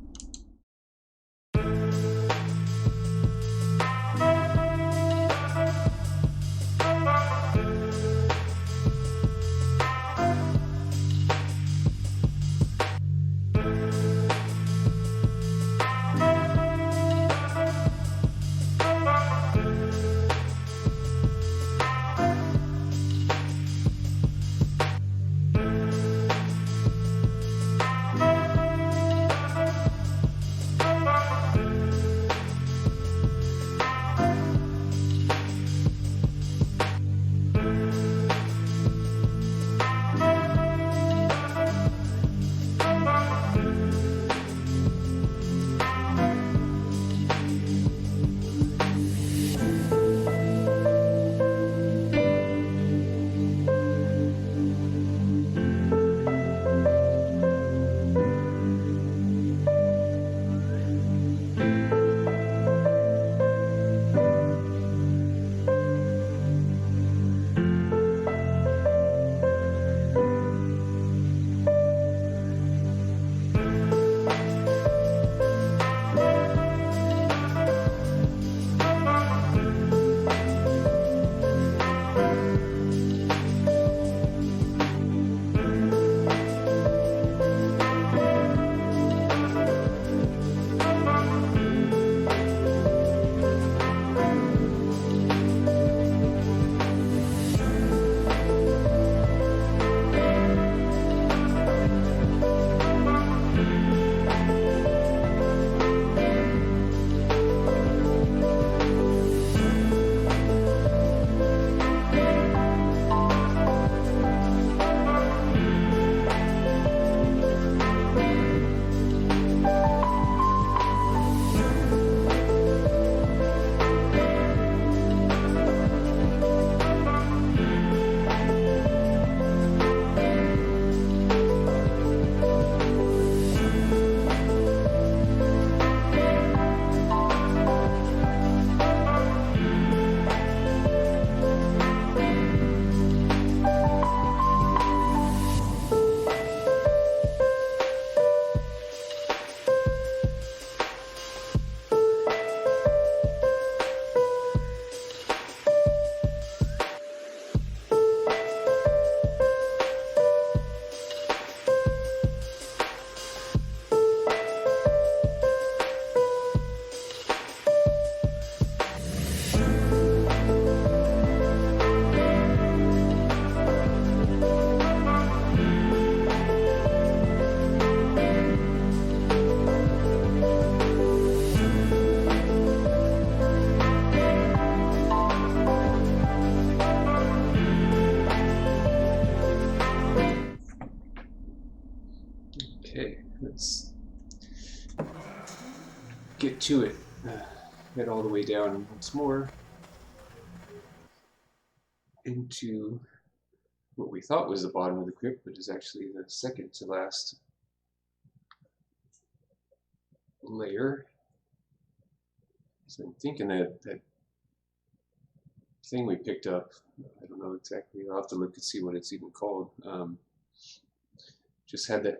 Speaker 1: get to it. Head all the way down once more into what we thought was the bottom of the crypt, but is actually the second to last layer. So I'm thinking that that thing we picked up, I don't know exactly, I'll have to look and see what it's even called, just had that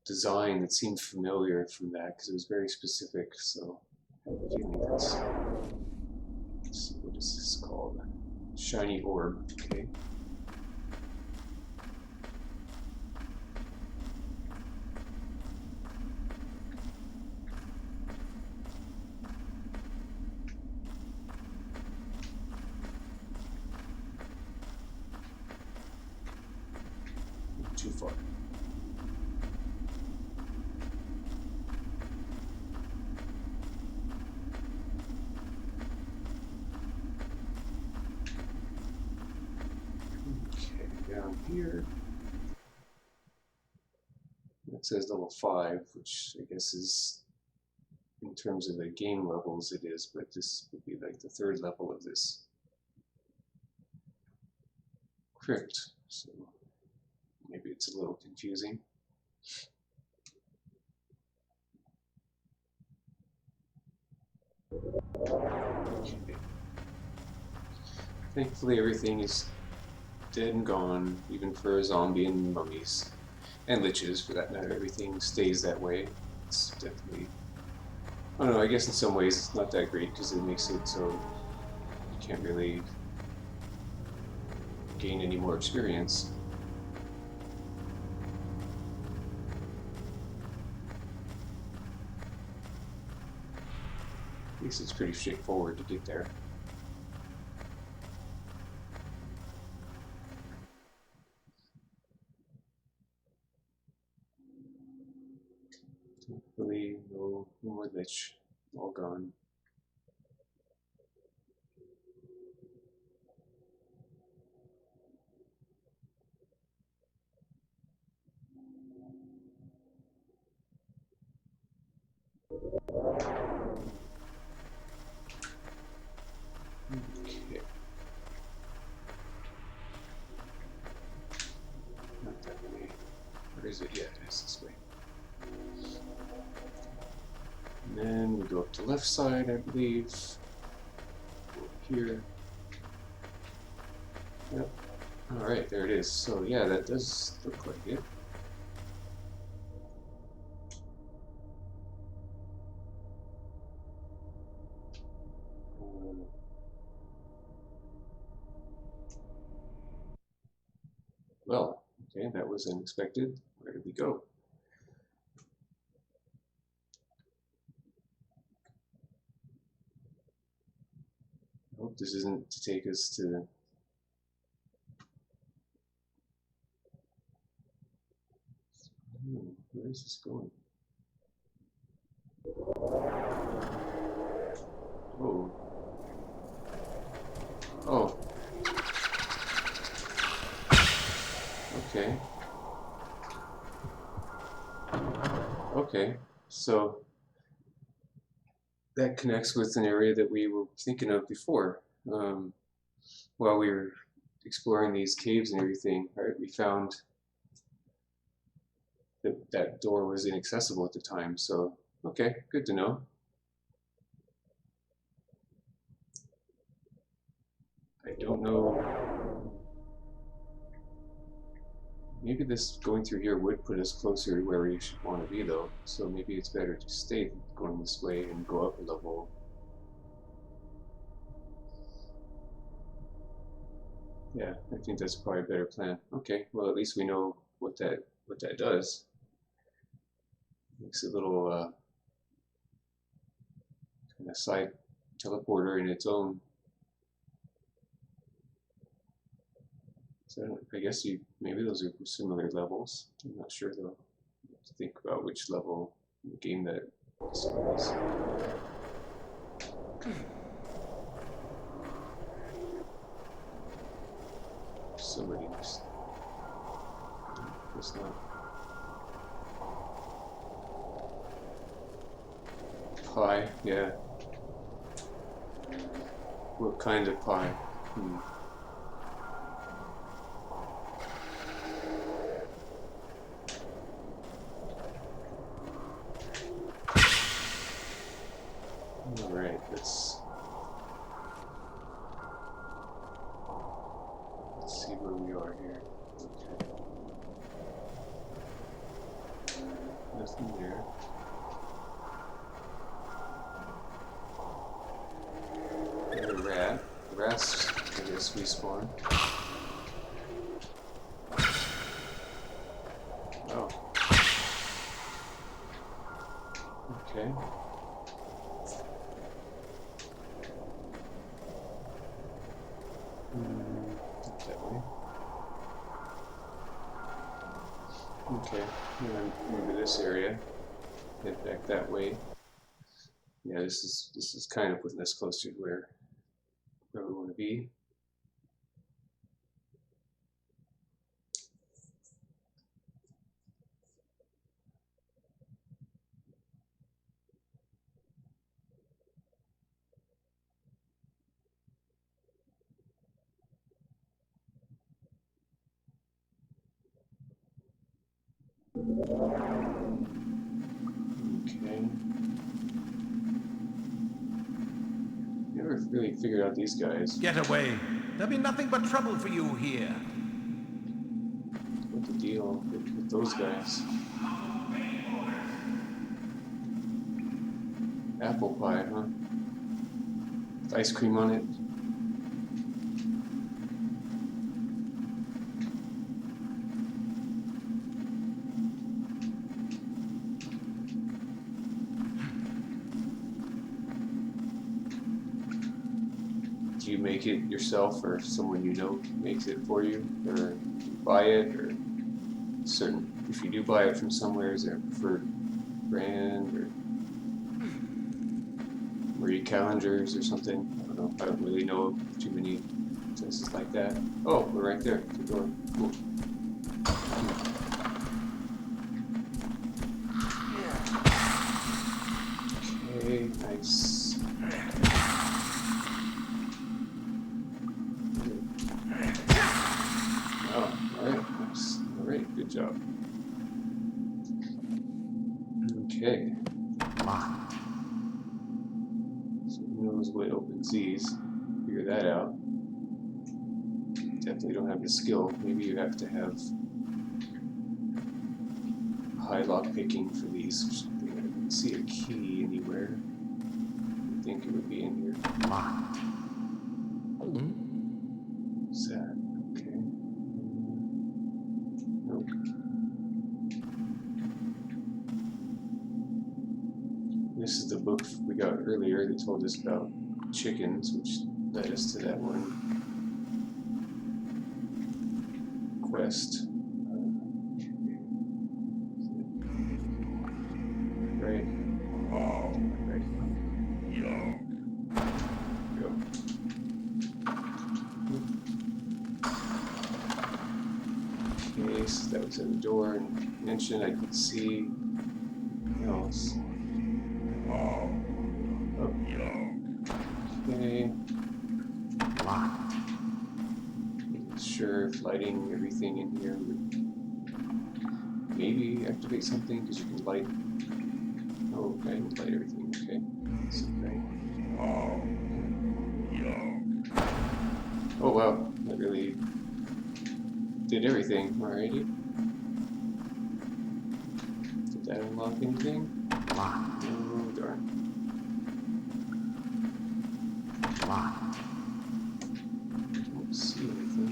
Speaker 1: design that seemed familiar from that, because it was very specific, so I have a feeling that's, let's see, what is this called? Shiny orb, okay. Too far. Okay, down here. It says level 5, which I guess is, in terms of the game levels, it is, but this would be like the 3rd level of this crypt, so maybe it's a little confusing. Okay. Thankfully everything is dead and gone, even for a zombie and mummies. And liches, for that matter. Everything stays that way. It's definitely... I don't know, I guess in some ways it's not that great, because it makes it so you can't really gain any more experience. At least it's pretty straightforward to get there. Thankfully, no more lich. All gone. Okay. Not that way. Where is it? Yeah, it is this way. And then we go up to left side, I believe. Go up here. Yep. Alright, there it is. So yeah, that does look like it. Well, okay, that was unexpected. Where did we go? I hope this isn't to take us to... where is this going? Oh. Oh. Okay. Okay, so that connects with an area that we were thinking of before. While we were exploring these caves and everything, right, we found that that door was inaccessible at the time, so okay, good to know. I don't know. Maybe this going through here would put us closer to where we should want to be, though. So maybe it's better to stay going this way and go up a level. Yeah, I think that's probably a better plan. Okay, well at least we know what that does. Makes a little kind of side teleporter in its own. So I guess maybe those are similar levels. I'm not sure though. I have to think about which level in the game that this one is. Somebody just... It's not. Pie, yeah. What kind of pie? Alright, let's see where we are here. Okay. Nothing there. Got a rat. Rats, I guess, respawn. Oh. Okay. Up that way. Okay, move to this area. Head back that way. Yeah, this is kind of putting us closer to where we want to be. Okay. Never really figured out these guys.
Speaker 8: Get away. There'll be nothing but trouble for you here.
Speaker 1: What the deal with those guys? Apple pie, huh? With ice cream on it. Do you make it yourself, or someone you know makes it for you, or buy it, or certain? If you do buy it from somewhere, is there a preferred brand, or Marie calendars or something? I don't know. I don't really know too many places like that. Oh, we're right there. The door. Cool. Okay, nice. Oh, alright, nice. Alright, good job. Okay. So who knows what opens these? Figure that out. Definitely don't have the skill. Maybe you have to have high lock picking for these or something. I didn't see a key anywhere. I think it would be in here. What's that? Okay. Nope. This is the book we got earlier that told us about chickens, which led us to that one quest. Right. Right. Go. Okay, so that was at the door and mentioned I could see else. Oh. Okay. Not sure if lighting everything in here would maybe activate something, because you can light. Oh, okay, I can light everything. Okay. That's great. Oh wow, that really did everything. Alrighty. Did that unlock anything? Oh darn. Don't see anything.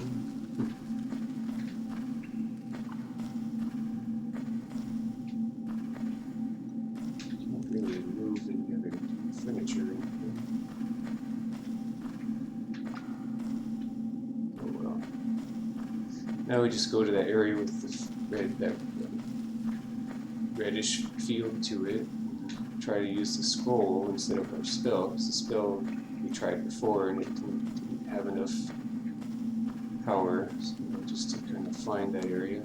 Speaker 1: Can't really move any other furniture or anything. Oh well. Now we just go to that area with the that reddish feel to it. Try to use the scroll instead of our spell, because the spell we tried before and it didn't have enough power, so just to kind of find that area.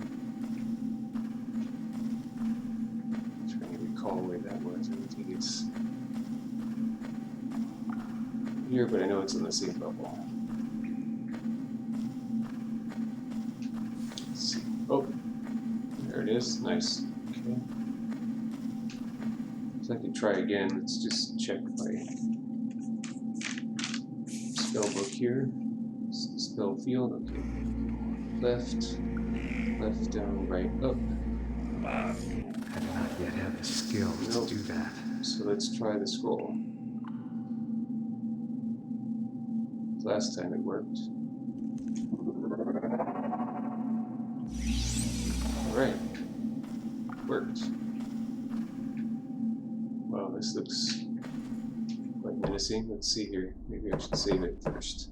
Speaker 1: Trying to recall where that was. I don't think it's here, but I know it's on the same level. Let's see. Oh, there it is. Nice. Okay. So I can try again. Let's just check my spell book here. Spell field. Okay. Left, left, down, right, up.
Speaker 3: I do not yet have the skills
Speaker 1: Nope.
Speaker 3: to do that.
Speaker 1: So let's try the scroll. Last time it worked. Alright. Worked. Wow, this looks quite menacing. Let's see here. Maybe I should save it first.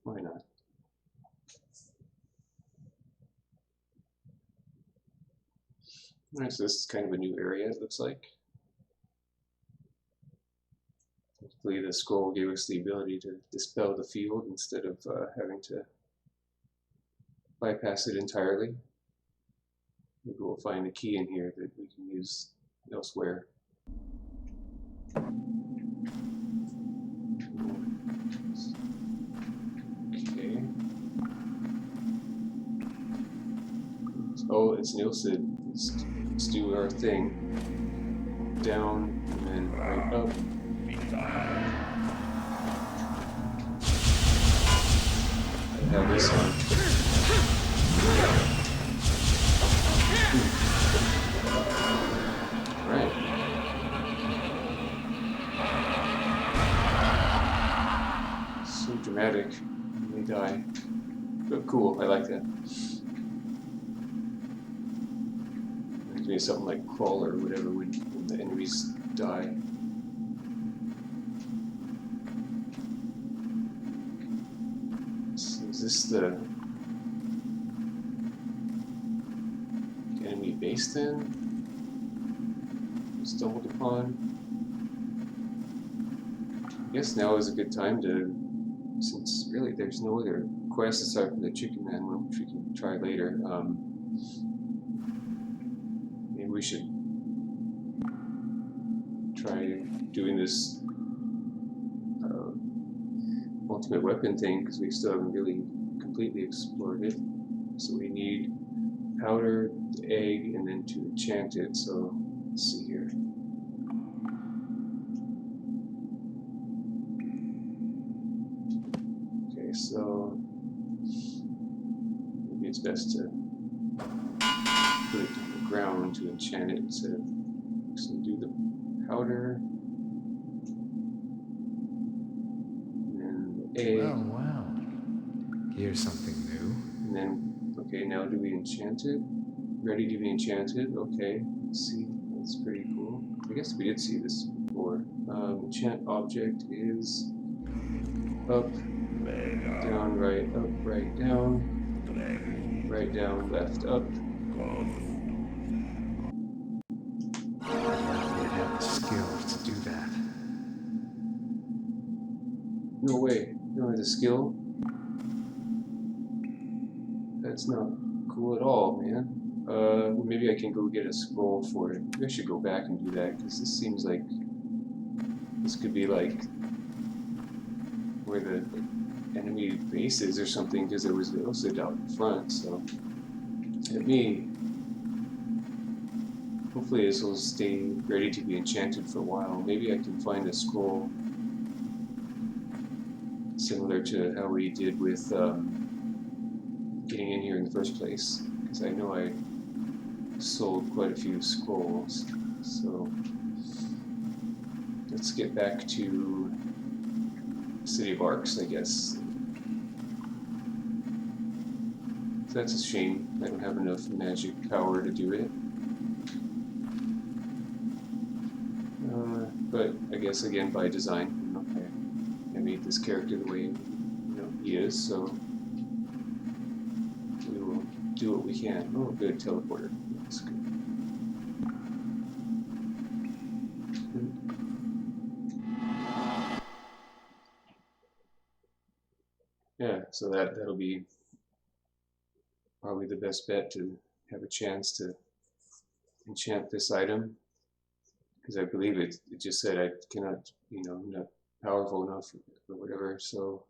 Speaker 1: Why not? Alright, so this is kind of a new area, it looks like. Hopefully the scroll gave us the ability to dispel the field instead of having to bypass it entirely. Maybe we'll find a key in here that we can use elsewhere. Okay. Oh, it's Neil said, let's do our thing. Down and then right up. I have this one. Right. So dramatic when they die. But cool, I like that. Reminds me of something like Crawl or whatever when the enemies die. So is this the enemy base then? Stumbled upon. I guess now is a good time to, since really there's no other quests aside from the Chicken Man one, which we can try later. Maybe we should try doing this ultimate weapon thing, because we still haven't really completely explored it. So we need powder, the egg, and then to enchant it. So let's see here. Okay, so maybe it's best to put it on the ground to enchant it instead of actually do the powder. And then the egg.
Speaker 3: Well, well. Here's something new.
Speaker 1: And then, okay, now do we enchant it? Ready to be enchanted? Okay, let's see. That's pretty cool. I guess we did see this before. Enchant object is up, down, right, up, right, down, right, down, left, up.
Speaker 3: I yet have the skills to do that.
Speaker 1: No way, you don't have the skill? That's not cool at all, man. Maybe I can go get a scroll for it. Maybe I should go back and do that, because this seems like this could be like where the enemy base is or something, because there was the Illicid out in front, so let me, hopefully this will stay ready to be enchanted for a while. Maybe I can find a scroll similar to how we did with getting in here in the first place, because I know I sold quite a few scrolls. So let's get back to the city of Arx, I guess. So that's a shame. I don't have enough magic power to do it. But I guess again by design. I made this character the way he is, so we will do what we can. Oh, good, teleporter. That's good. yeah, so that'll be probably the best bet to have a chance to enchant this item, because I believe it just said I cannot, I'm not powerful enough or whatever. So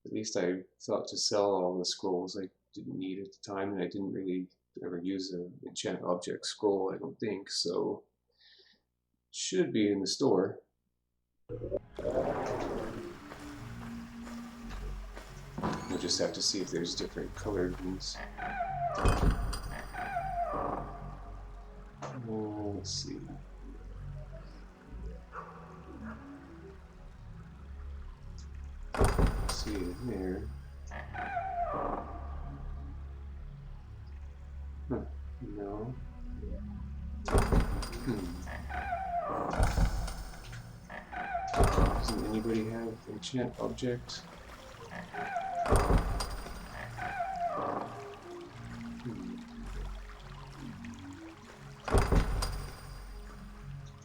Speaker 1: at least I thought to sell all the scrolls I didn't need at the time, and I didn't really ever use an enchant object scroll, I don't think, so should be in the store. We'll just have to see if there's different colored ones. Let's see. Let's see it there. Huh. No. Doesn't anybody have enchant object?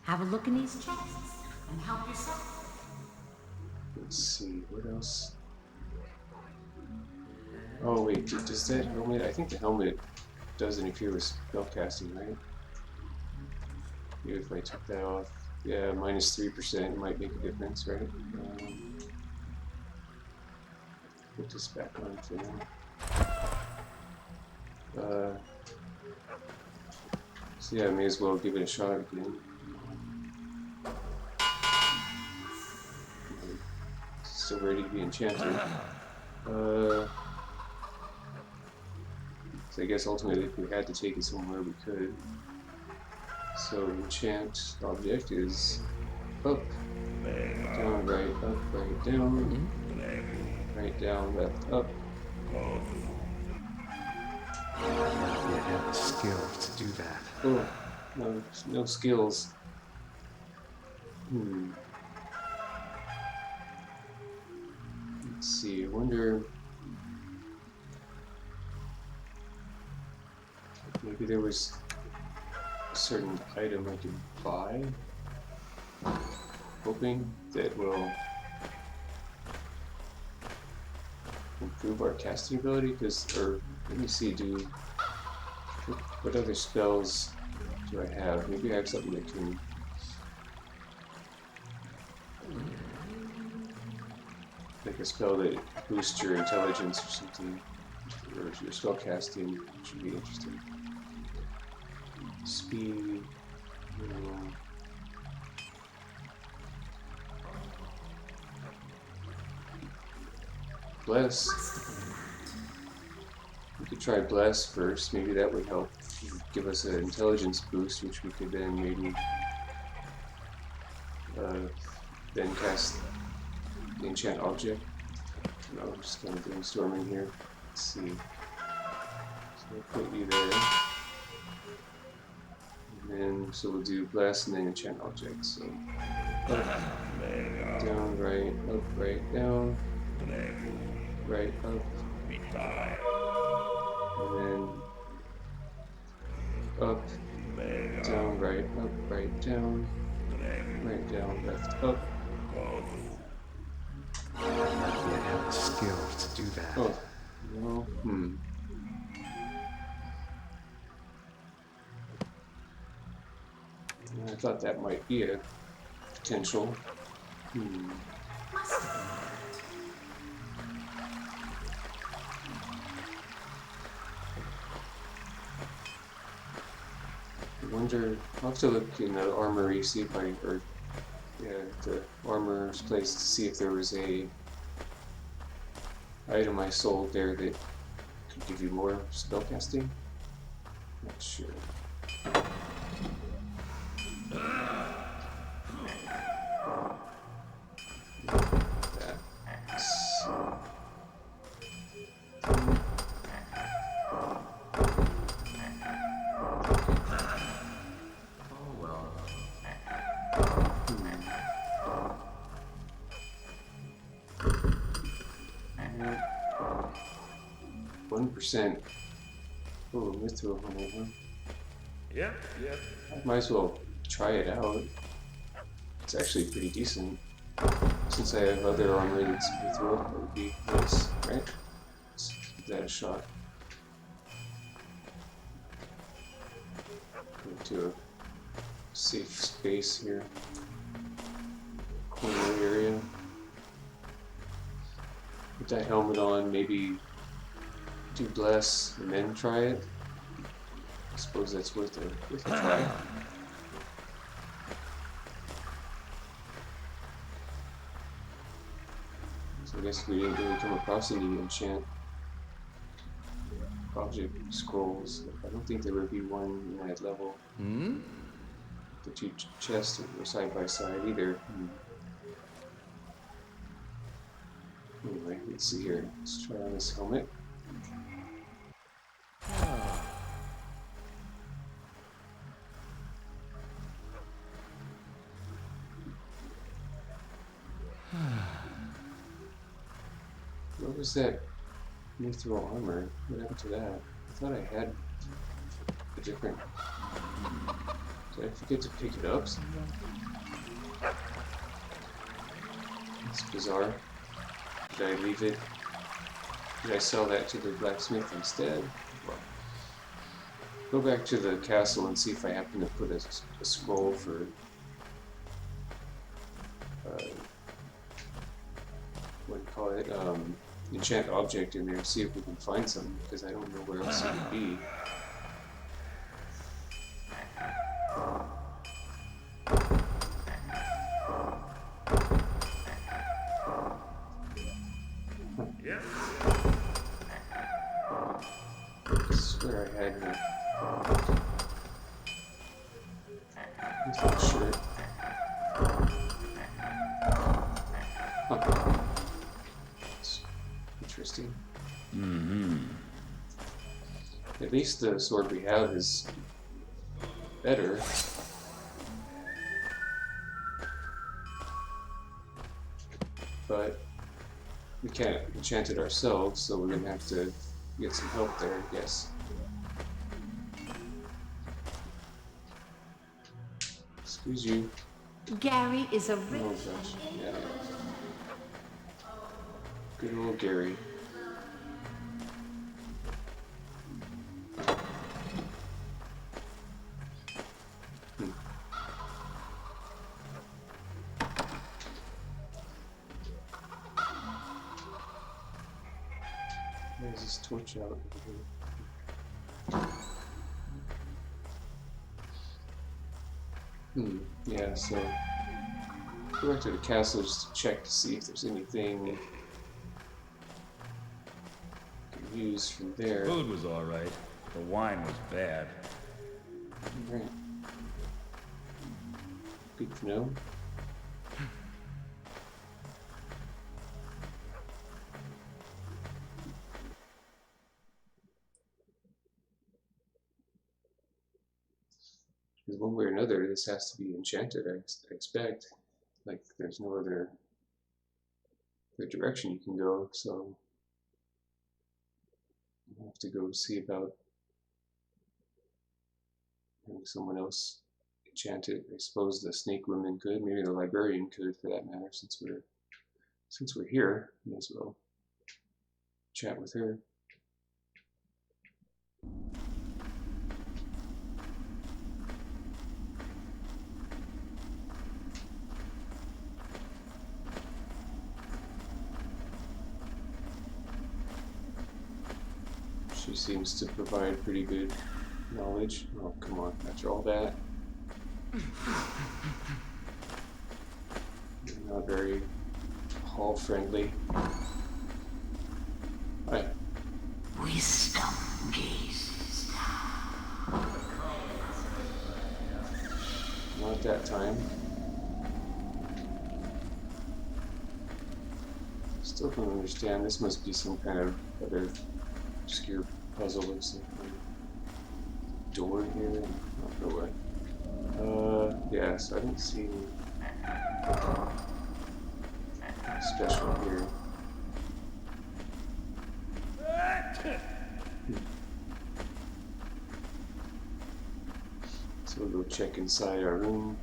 Speaker 2: Have a look in these chests and help yourself.
Speaker 1: Let's see, what else? Oh wait, does that helmet, I think the helmet does interfere with spellcasting, right? Maybe if I took that off, yeah, minus 3% might make a difference, right? Put this back on for now. So yeah, I may as well give it a shot again. Still ready to be enchanted. So I guess ultimately if we had to take it somewhere we could. So enchant object is up, down, right, up, right, down, right, down, left, up.
Speaker 7: You have the skills to do that.
Speaker 1: Oh, no skills. Let's see, I wonder... Maybe there was a certain item I could buy, hoping that will improve our casting ability, or let me see, what other spells do I have? Maybe I have something that can, like a spell that boosts your intelligence or something, or your spell casting should be interesting. Speed, Bless. We could try Bless first, maybe that would help give us an intelligence boost, which we could then maybe then cast the enchant object. No, I'm just kind of brainstorming here. Let's see. So we'll put you there. And then, so we'll do Bless and then enchant object. So up, down, right, up, right, down, right, up, and then up, down, right, up, right, down, left, up.
Speaker 7: You have the skills to do that.
Speaker 1: Oh, no, I thought that might be a potential. I wonder, I'll have to look in the armory, see if the armorer's place to see if there was a item I sold there that could give you more spellcasting. Not sure. Oh, mithril honey, huh?
Speaker 5: Yep.
Speaker 1: I might as well try it out. It's actually pretty decent. Since I have other armor that's mithril, that would be nice, right? Let's give that a shot. Go to a safe space here. Corner area. Put that helmet on, maybe do bless and then try it. I suppose that's worth a try. So I guess we didn't really come across any enchant object scrolls. I don't think there would be one in that level. The two chests were side by side either. Anyway, let's see here. Let's try on this helmet. What was that mithril armor? What happened to that? I thought I had a different... Did I forget to pick it up somehow? That's bizarre. Did I leave it? Did I sell that to the blacksmith instead? Well, go back to the castle and see if I happen to put a scroll for what do you call it? Enchant object in there. See if we can find something, because I don't know where else it would be. I swear I had her. Here's that shirt. Huh. It's interesting. At least the sword we have is better. But we can't enchant it ourselves, so we're gonna have to get some help there, I guess. Excuse you.
Speaker 2: Gary is a
Speaker 1: Oh
Speaker 2: rich
Speaker 1: gosh, yeah. Good old Gary. There's this torch out over here. Yeah, so go back to the castle just to check to see if there's anything we can use from there.
Speaker 5: Food was alright. The wine was bad.
Speaker 1: Right. Good to know. Because one way or another, this has to be enchanted, I expect. Like, there's no other direction you can go, so I'll have to go see about having someone else enchant it. I suppose the snake woman could, maybe the librarian could, for that matter, since we're here, may as well chat with her. She seems to provide pretty good knowledge. Oh, come on, after all that. You're not very hall friendly. Hi.
Speaker 2: wisdom gazes now.
Speaker 1: Not that time. Still don't understand. This must be some kind of other obscure puzzle or something. Door here? I don't know what. Yeah, so I don't see any special here. So we'll go check inside our room.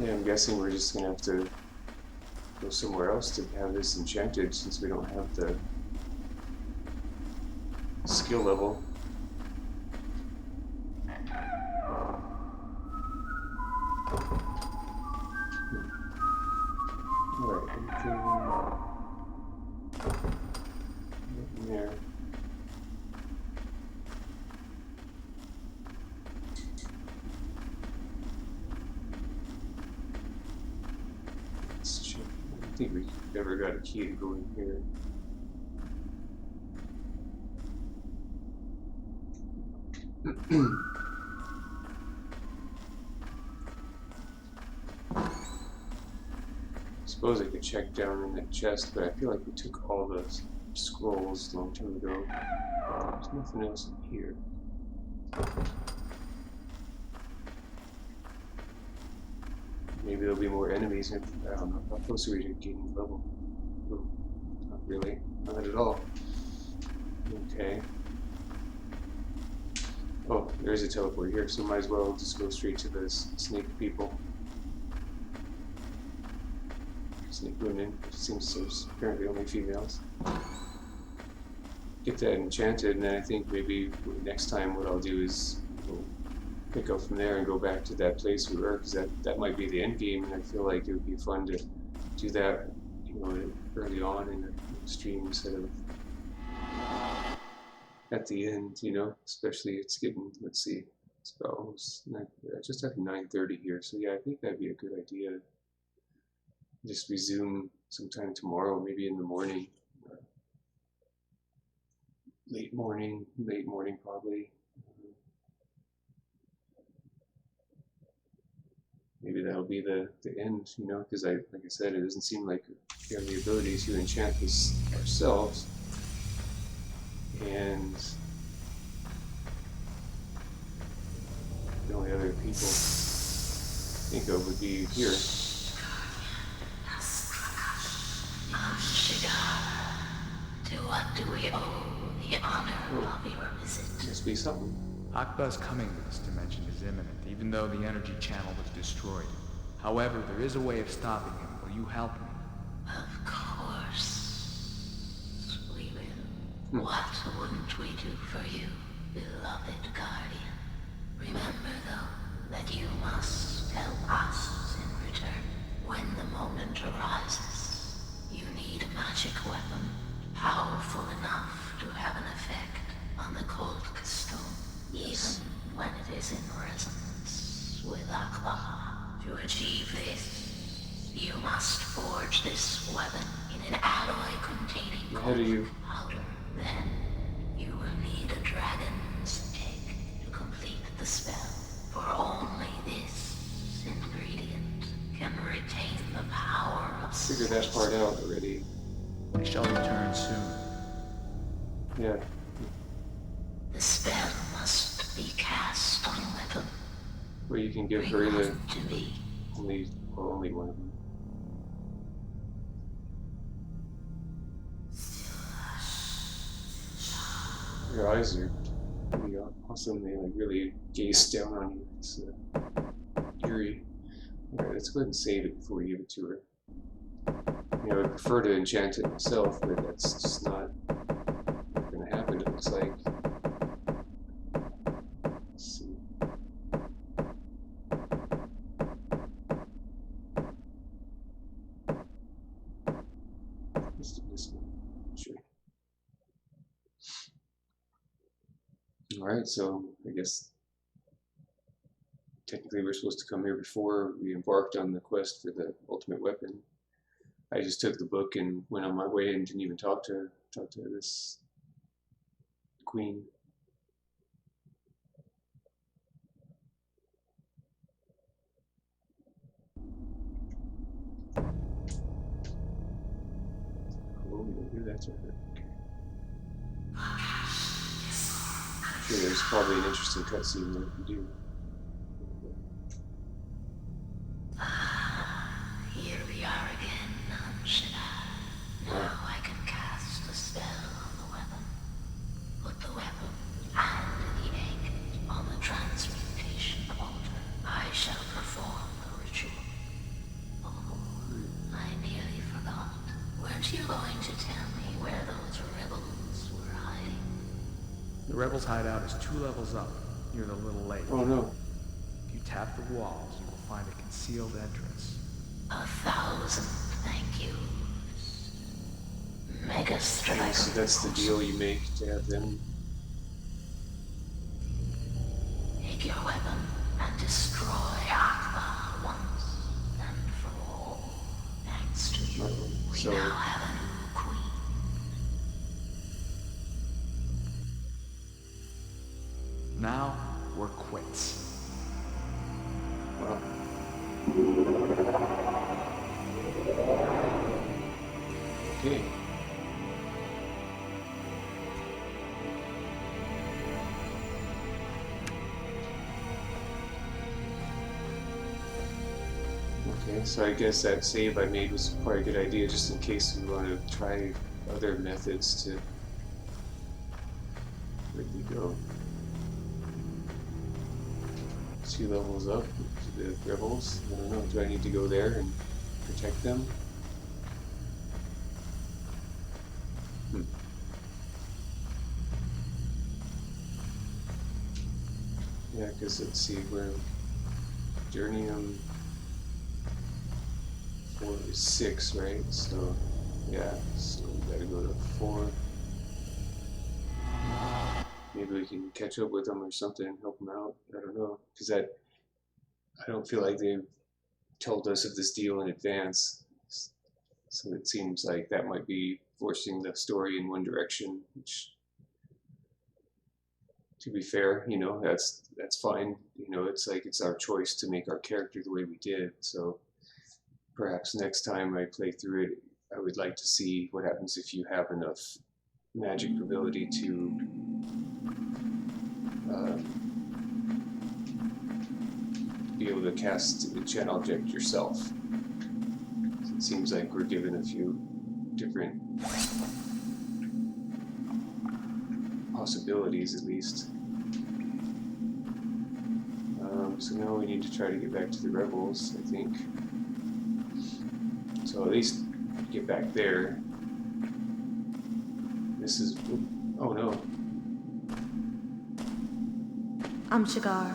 Speaker 1: Yeah, I'm guessing we're just gonna have to go somewhere else to have this enchanted since we don't have the skill level. Alright, anything in there? Let's check. I don't think we ever got a key to go in here. Suppose I could check down in that chest, but I feel like we took all the scrolls a long time ago. There's nothing else in here. Maybe there'll be more enemies. I don't know. How close are we to gaining level? Oh, not really. Not at all. Okay. Oh, there's a teleport here, so might as well just go straight to the snake people. Snake women, it seems there's apparently only females. Get that enchanted, and then I think maybe next time what I'll do is we'll pick up from there and go back to that place we were, because that might be the end game, and I feel like it would be fun to do that, you know, early on in the stream instead of at the end, you know. Especially it's getting, let's see, it's about almost just after 9:30 here, so yeah, I think that'd be a good idea. Just resume sometime tomorrow, maybe in the morning. Late morning probably. Maybe that'll be the end, you know, because like I said, it doesn't seem like we have the ability to enchant this ourselves. And the only other people I think of would be here.
Speaker 2: To what do we owe the honor of your visit?
Speaker 1: Must be something.
Speaker 3: Akba's coming to this dimension is imminent, even though the energy channel was destroyed. However, there is a way of stopping him. Will you help me?
Speaker 2: Of course, we will. What wouldn't we do for you, beloved guardian? Remember, though, that you must help us in return. When the moment arises, you need a magic weapon, powerful enough to have an effect on the cold stone, even when it is in resonance with Akba. To achieve this, you must forge this weapon in an alloy containing cold powder. Then, you will need a dragon's egg to complete the spell, for only this ingredient can retain the power of
Speaker 1: Figured that part out already.
Speaker 3: I shall return soon.
Speaker 1: Yeah.
Speaker 2: The spell must be cast on weapon.
Speaker 1: Or you can give her the only one of them. Your eyes are pretty awesome. They like really gaze down on you. It's eerie. Alright, let's go ahead and save it before we give it to her. You know, I prefer to enchant it myself, but that's just not going to happen, it looks like. Let's see. Let's do this one. Sure. Alright, so I guess technically we're supposed to come here before we embarked on the quest for the ultimate weapon. I just took the book and went on my way and didn't even talk to this queen. Cool, we don't do that to her. I'm sure there's probably an interesting cutscene there if you do.
Speaker 2: Here we are again, now I can cast a spell on the weapon. Put the weapon and the egg on the transmutation altar. I shall perform the ritual. Aren't you going to tell me where those rebels were hiding?
Speaker 3: The rebels' hideout is 2 levels up, near the little lake.
Speaker 1: Oh no.
Speaker 3: If you tap the walls, you will find a concealed entrance.
Speaker 2: 1,000 thank yous. Mega strike.
Speaker 1: Okay, so that's the deal you make to have them.
Speaker 2: Take your weapon and destroy Akbar once and for all. Thanks to you, we
Speaker 1: So-
Speaker 2: now have a new queen.
Speaker 3: Now, we're quits.
Speaker 1: Wow. Okay. Okay, so I guess that save I made was probably a good idea just in case we want to try other methods to... Where'd we go? 2 levels up to the rebels. I don't know, do I need to go there and protect them? Yeah, because let's see, we're Journeyum 4 is 6, right? So, yeah, so we gotta go to 4. Maybe we can catch up with them or something and help them out. I don't know, because I don't feel like they've told us of this deal in advance. So it seems like that might be forcing the story in one direction, which, to be fair, you know, that's fine. You know, it's like it's our choice to make our character the way we did. So perhaps next time I play through it, I would like to see what happens if you have enough magic ability to be able to cast enchant object yourself. So it seems like we're given a few different possibilities, at least. So now we need to try to get back to the rebels, I think. So at least get back there. This is... oh no.
Speaker 9: Shigar.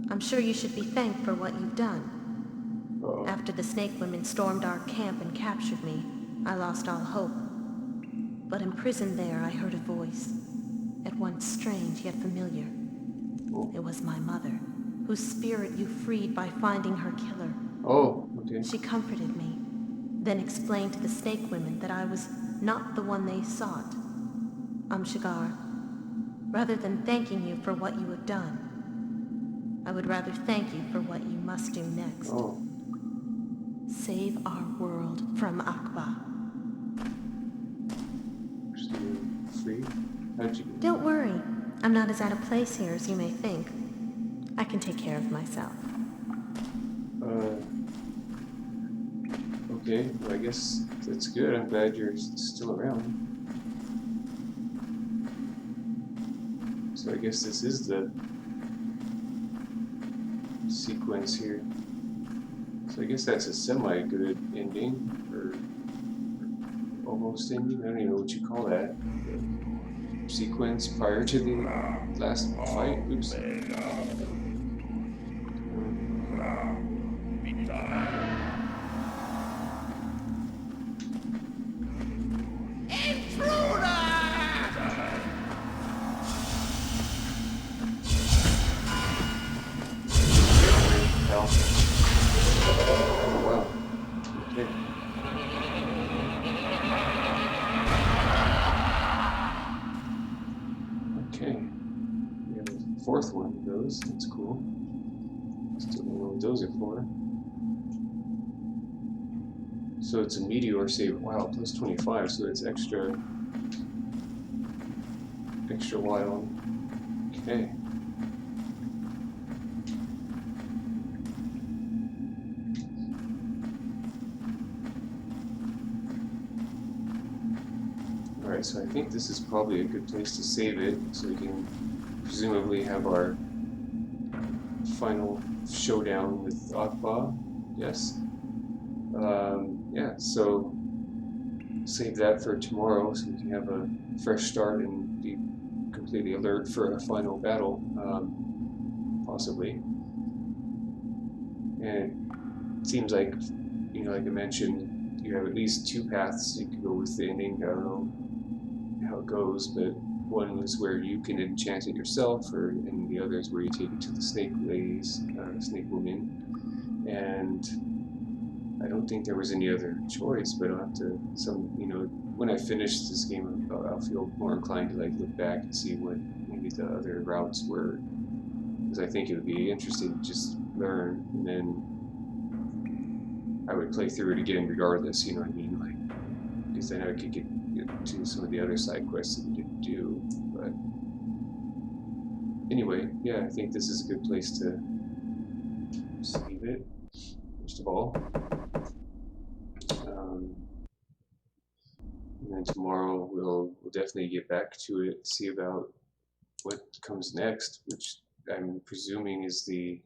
Speaker 9: I'm sure you should be thanked for what you've done.
Speaker 1: Uh-oh.
Speaker 9: After the snake women stormed our camp and captured me, I lost all hope. But imprisoned there, I heard a voice. At once strange yet familiar. It was my mother, whose spirit you freed by finding her killer.
Speaker 1: Oh, okay.
Speaker 9: She comforted me, then explained to the snake women that I was not the one they sought. Shigar, rather than thanking you for what you have done, I would rather thank you for what you must do next.
Speaker 1: Oh.
Speaker 9: Save our world from Akbar.
Speaker 1: Free? How'd you...
Speaker 9: Don't worry. I'm not as out of place here as you may think. I can take care of myself.
Speaker 1: Okay, well, I guess that's good. I'm glad you're still around. So I guess this is the sequence here. So I guess that's a semi-good ending, or almost ending. I don't even know what you call that. The sequence prior to the last fight. Oops. Fourth one of those. That's cool. Still don't know what those are for. So it's a meteor save. Wow, plus 25, so it's extra wild. Okay. Alright, so I think this is probably a good place to save it, so we can presumably have our final showdown with Akbar. Yes. Yeah, so save that for tomorrow so we can have a fresh start and be completely alert for a final battle, possibly. And it seems like, you know, like I mentioned, you have at least 2 paths you could go with the ending. I don't know how it goes, but one was where you can enchant it yourself, and the other is where you take it to the snake ladies, snake woman. And I don't think there was any other choice, but I'll have to, you know, when I finish this game, I'll feel more inclined to like look back and see what maybe the other routes were, because I think it would be interesting to just learn, and then I would play through it again regardless, you know what I mean? Like, because then I could get to some of the other side quests that we didn't do. But anyway, yeah, I think this is a good place to save it, first of all. And then tomorrow we'll definitely get back to it, see about what comes next, which I'm presuming is the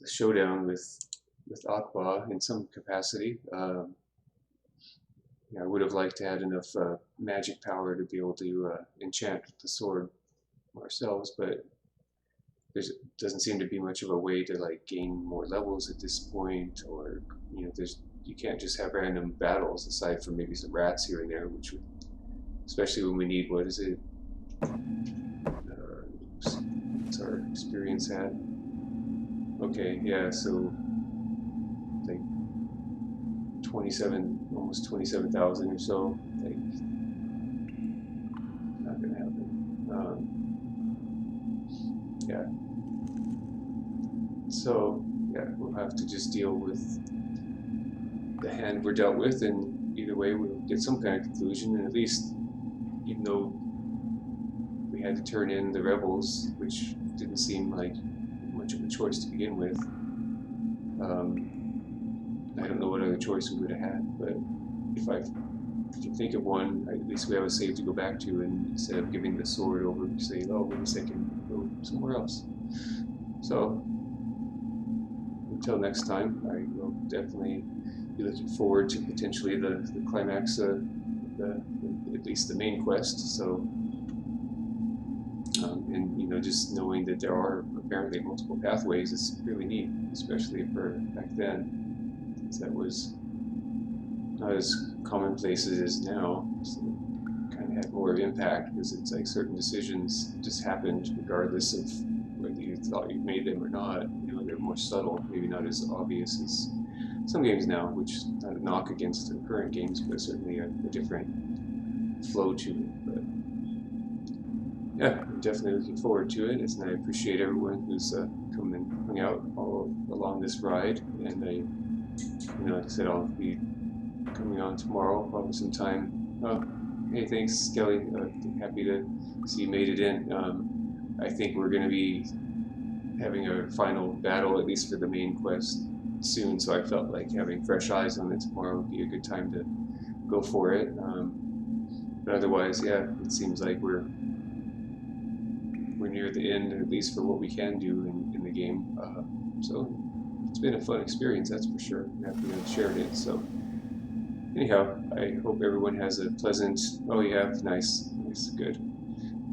Speaker 1: showdown with Akba in some capacity. I would have liked to have enough magic power to be able to enchant the sword ourselves, but there doesn't seem to be much of a way to like gain more levels at this point, or you know, you can't just have random battles aside from maybe some rats here and there, which would, especially when we need, what is it? What's our experience at? Okay, yeah, so like 27, almost 27,000 or so. Like, not gonna happen. Yeah. So yeah, we'll have to just deal with the hand we're dealt with, and either way we'll get some kind of conclusion. And at least, even though we had to turn in the rebels, which didn't seem like much of a choice to begin with, I don't know what other choice we would have had, but if I can think of one, at least we have a save to go back to, and instead of giving the sword over, we say, oh, wait a second, go somewhere else. So, until next time, I will definitely be looking forward to potentially the climax of at least the main quest. So, and you know, just knowing that there are apparently multiple pathways is really neat, especially for back then. That was not as commonplace as it is now, so it kind of had more impact because it's like certain decisions just happened regardless of whether you thought you made them or not. You know, they're more subtle, maybe not as obvious as some games now, which is not a knock against the current games, but certainly a different flow to it. But yeah, I'm definitely looking forward to it, and I appreciate everyone who's come and hung out all along this ride, and I, you know, like I said, I'll be coming on tomorrow, probably sometime. Oh, hey, thanks, Kelly. Happy to see you made it in. I think we're going to be having a final battle, at least for the main quest, soon, so I felt like having fresh eyes on it tomorrow would be a good time to go for it. But otherwise, yeah, it seems like we're near the end, at least for what we can do in the game. So it's been a fun experience, that's for sure. I'm happy to have shared it. So anyhow, I hope everyone has a pleasant. Oh, yeah, nice, good.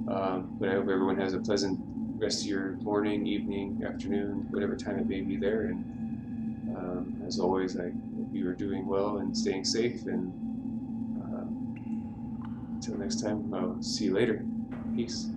Speaker 1: But I hope everyone has a pleasant rest of your morning, evening, afternoon, whatever time it may be there. And as always, I hope you are doing well and staying safe. And until next time, I'll see you later. Peace.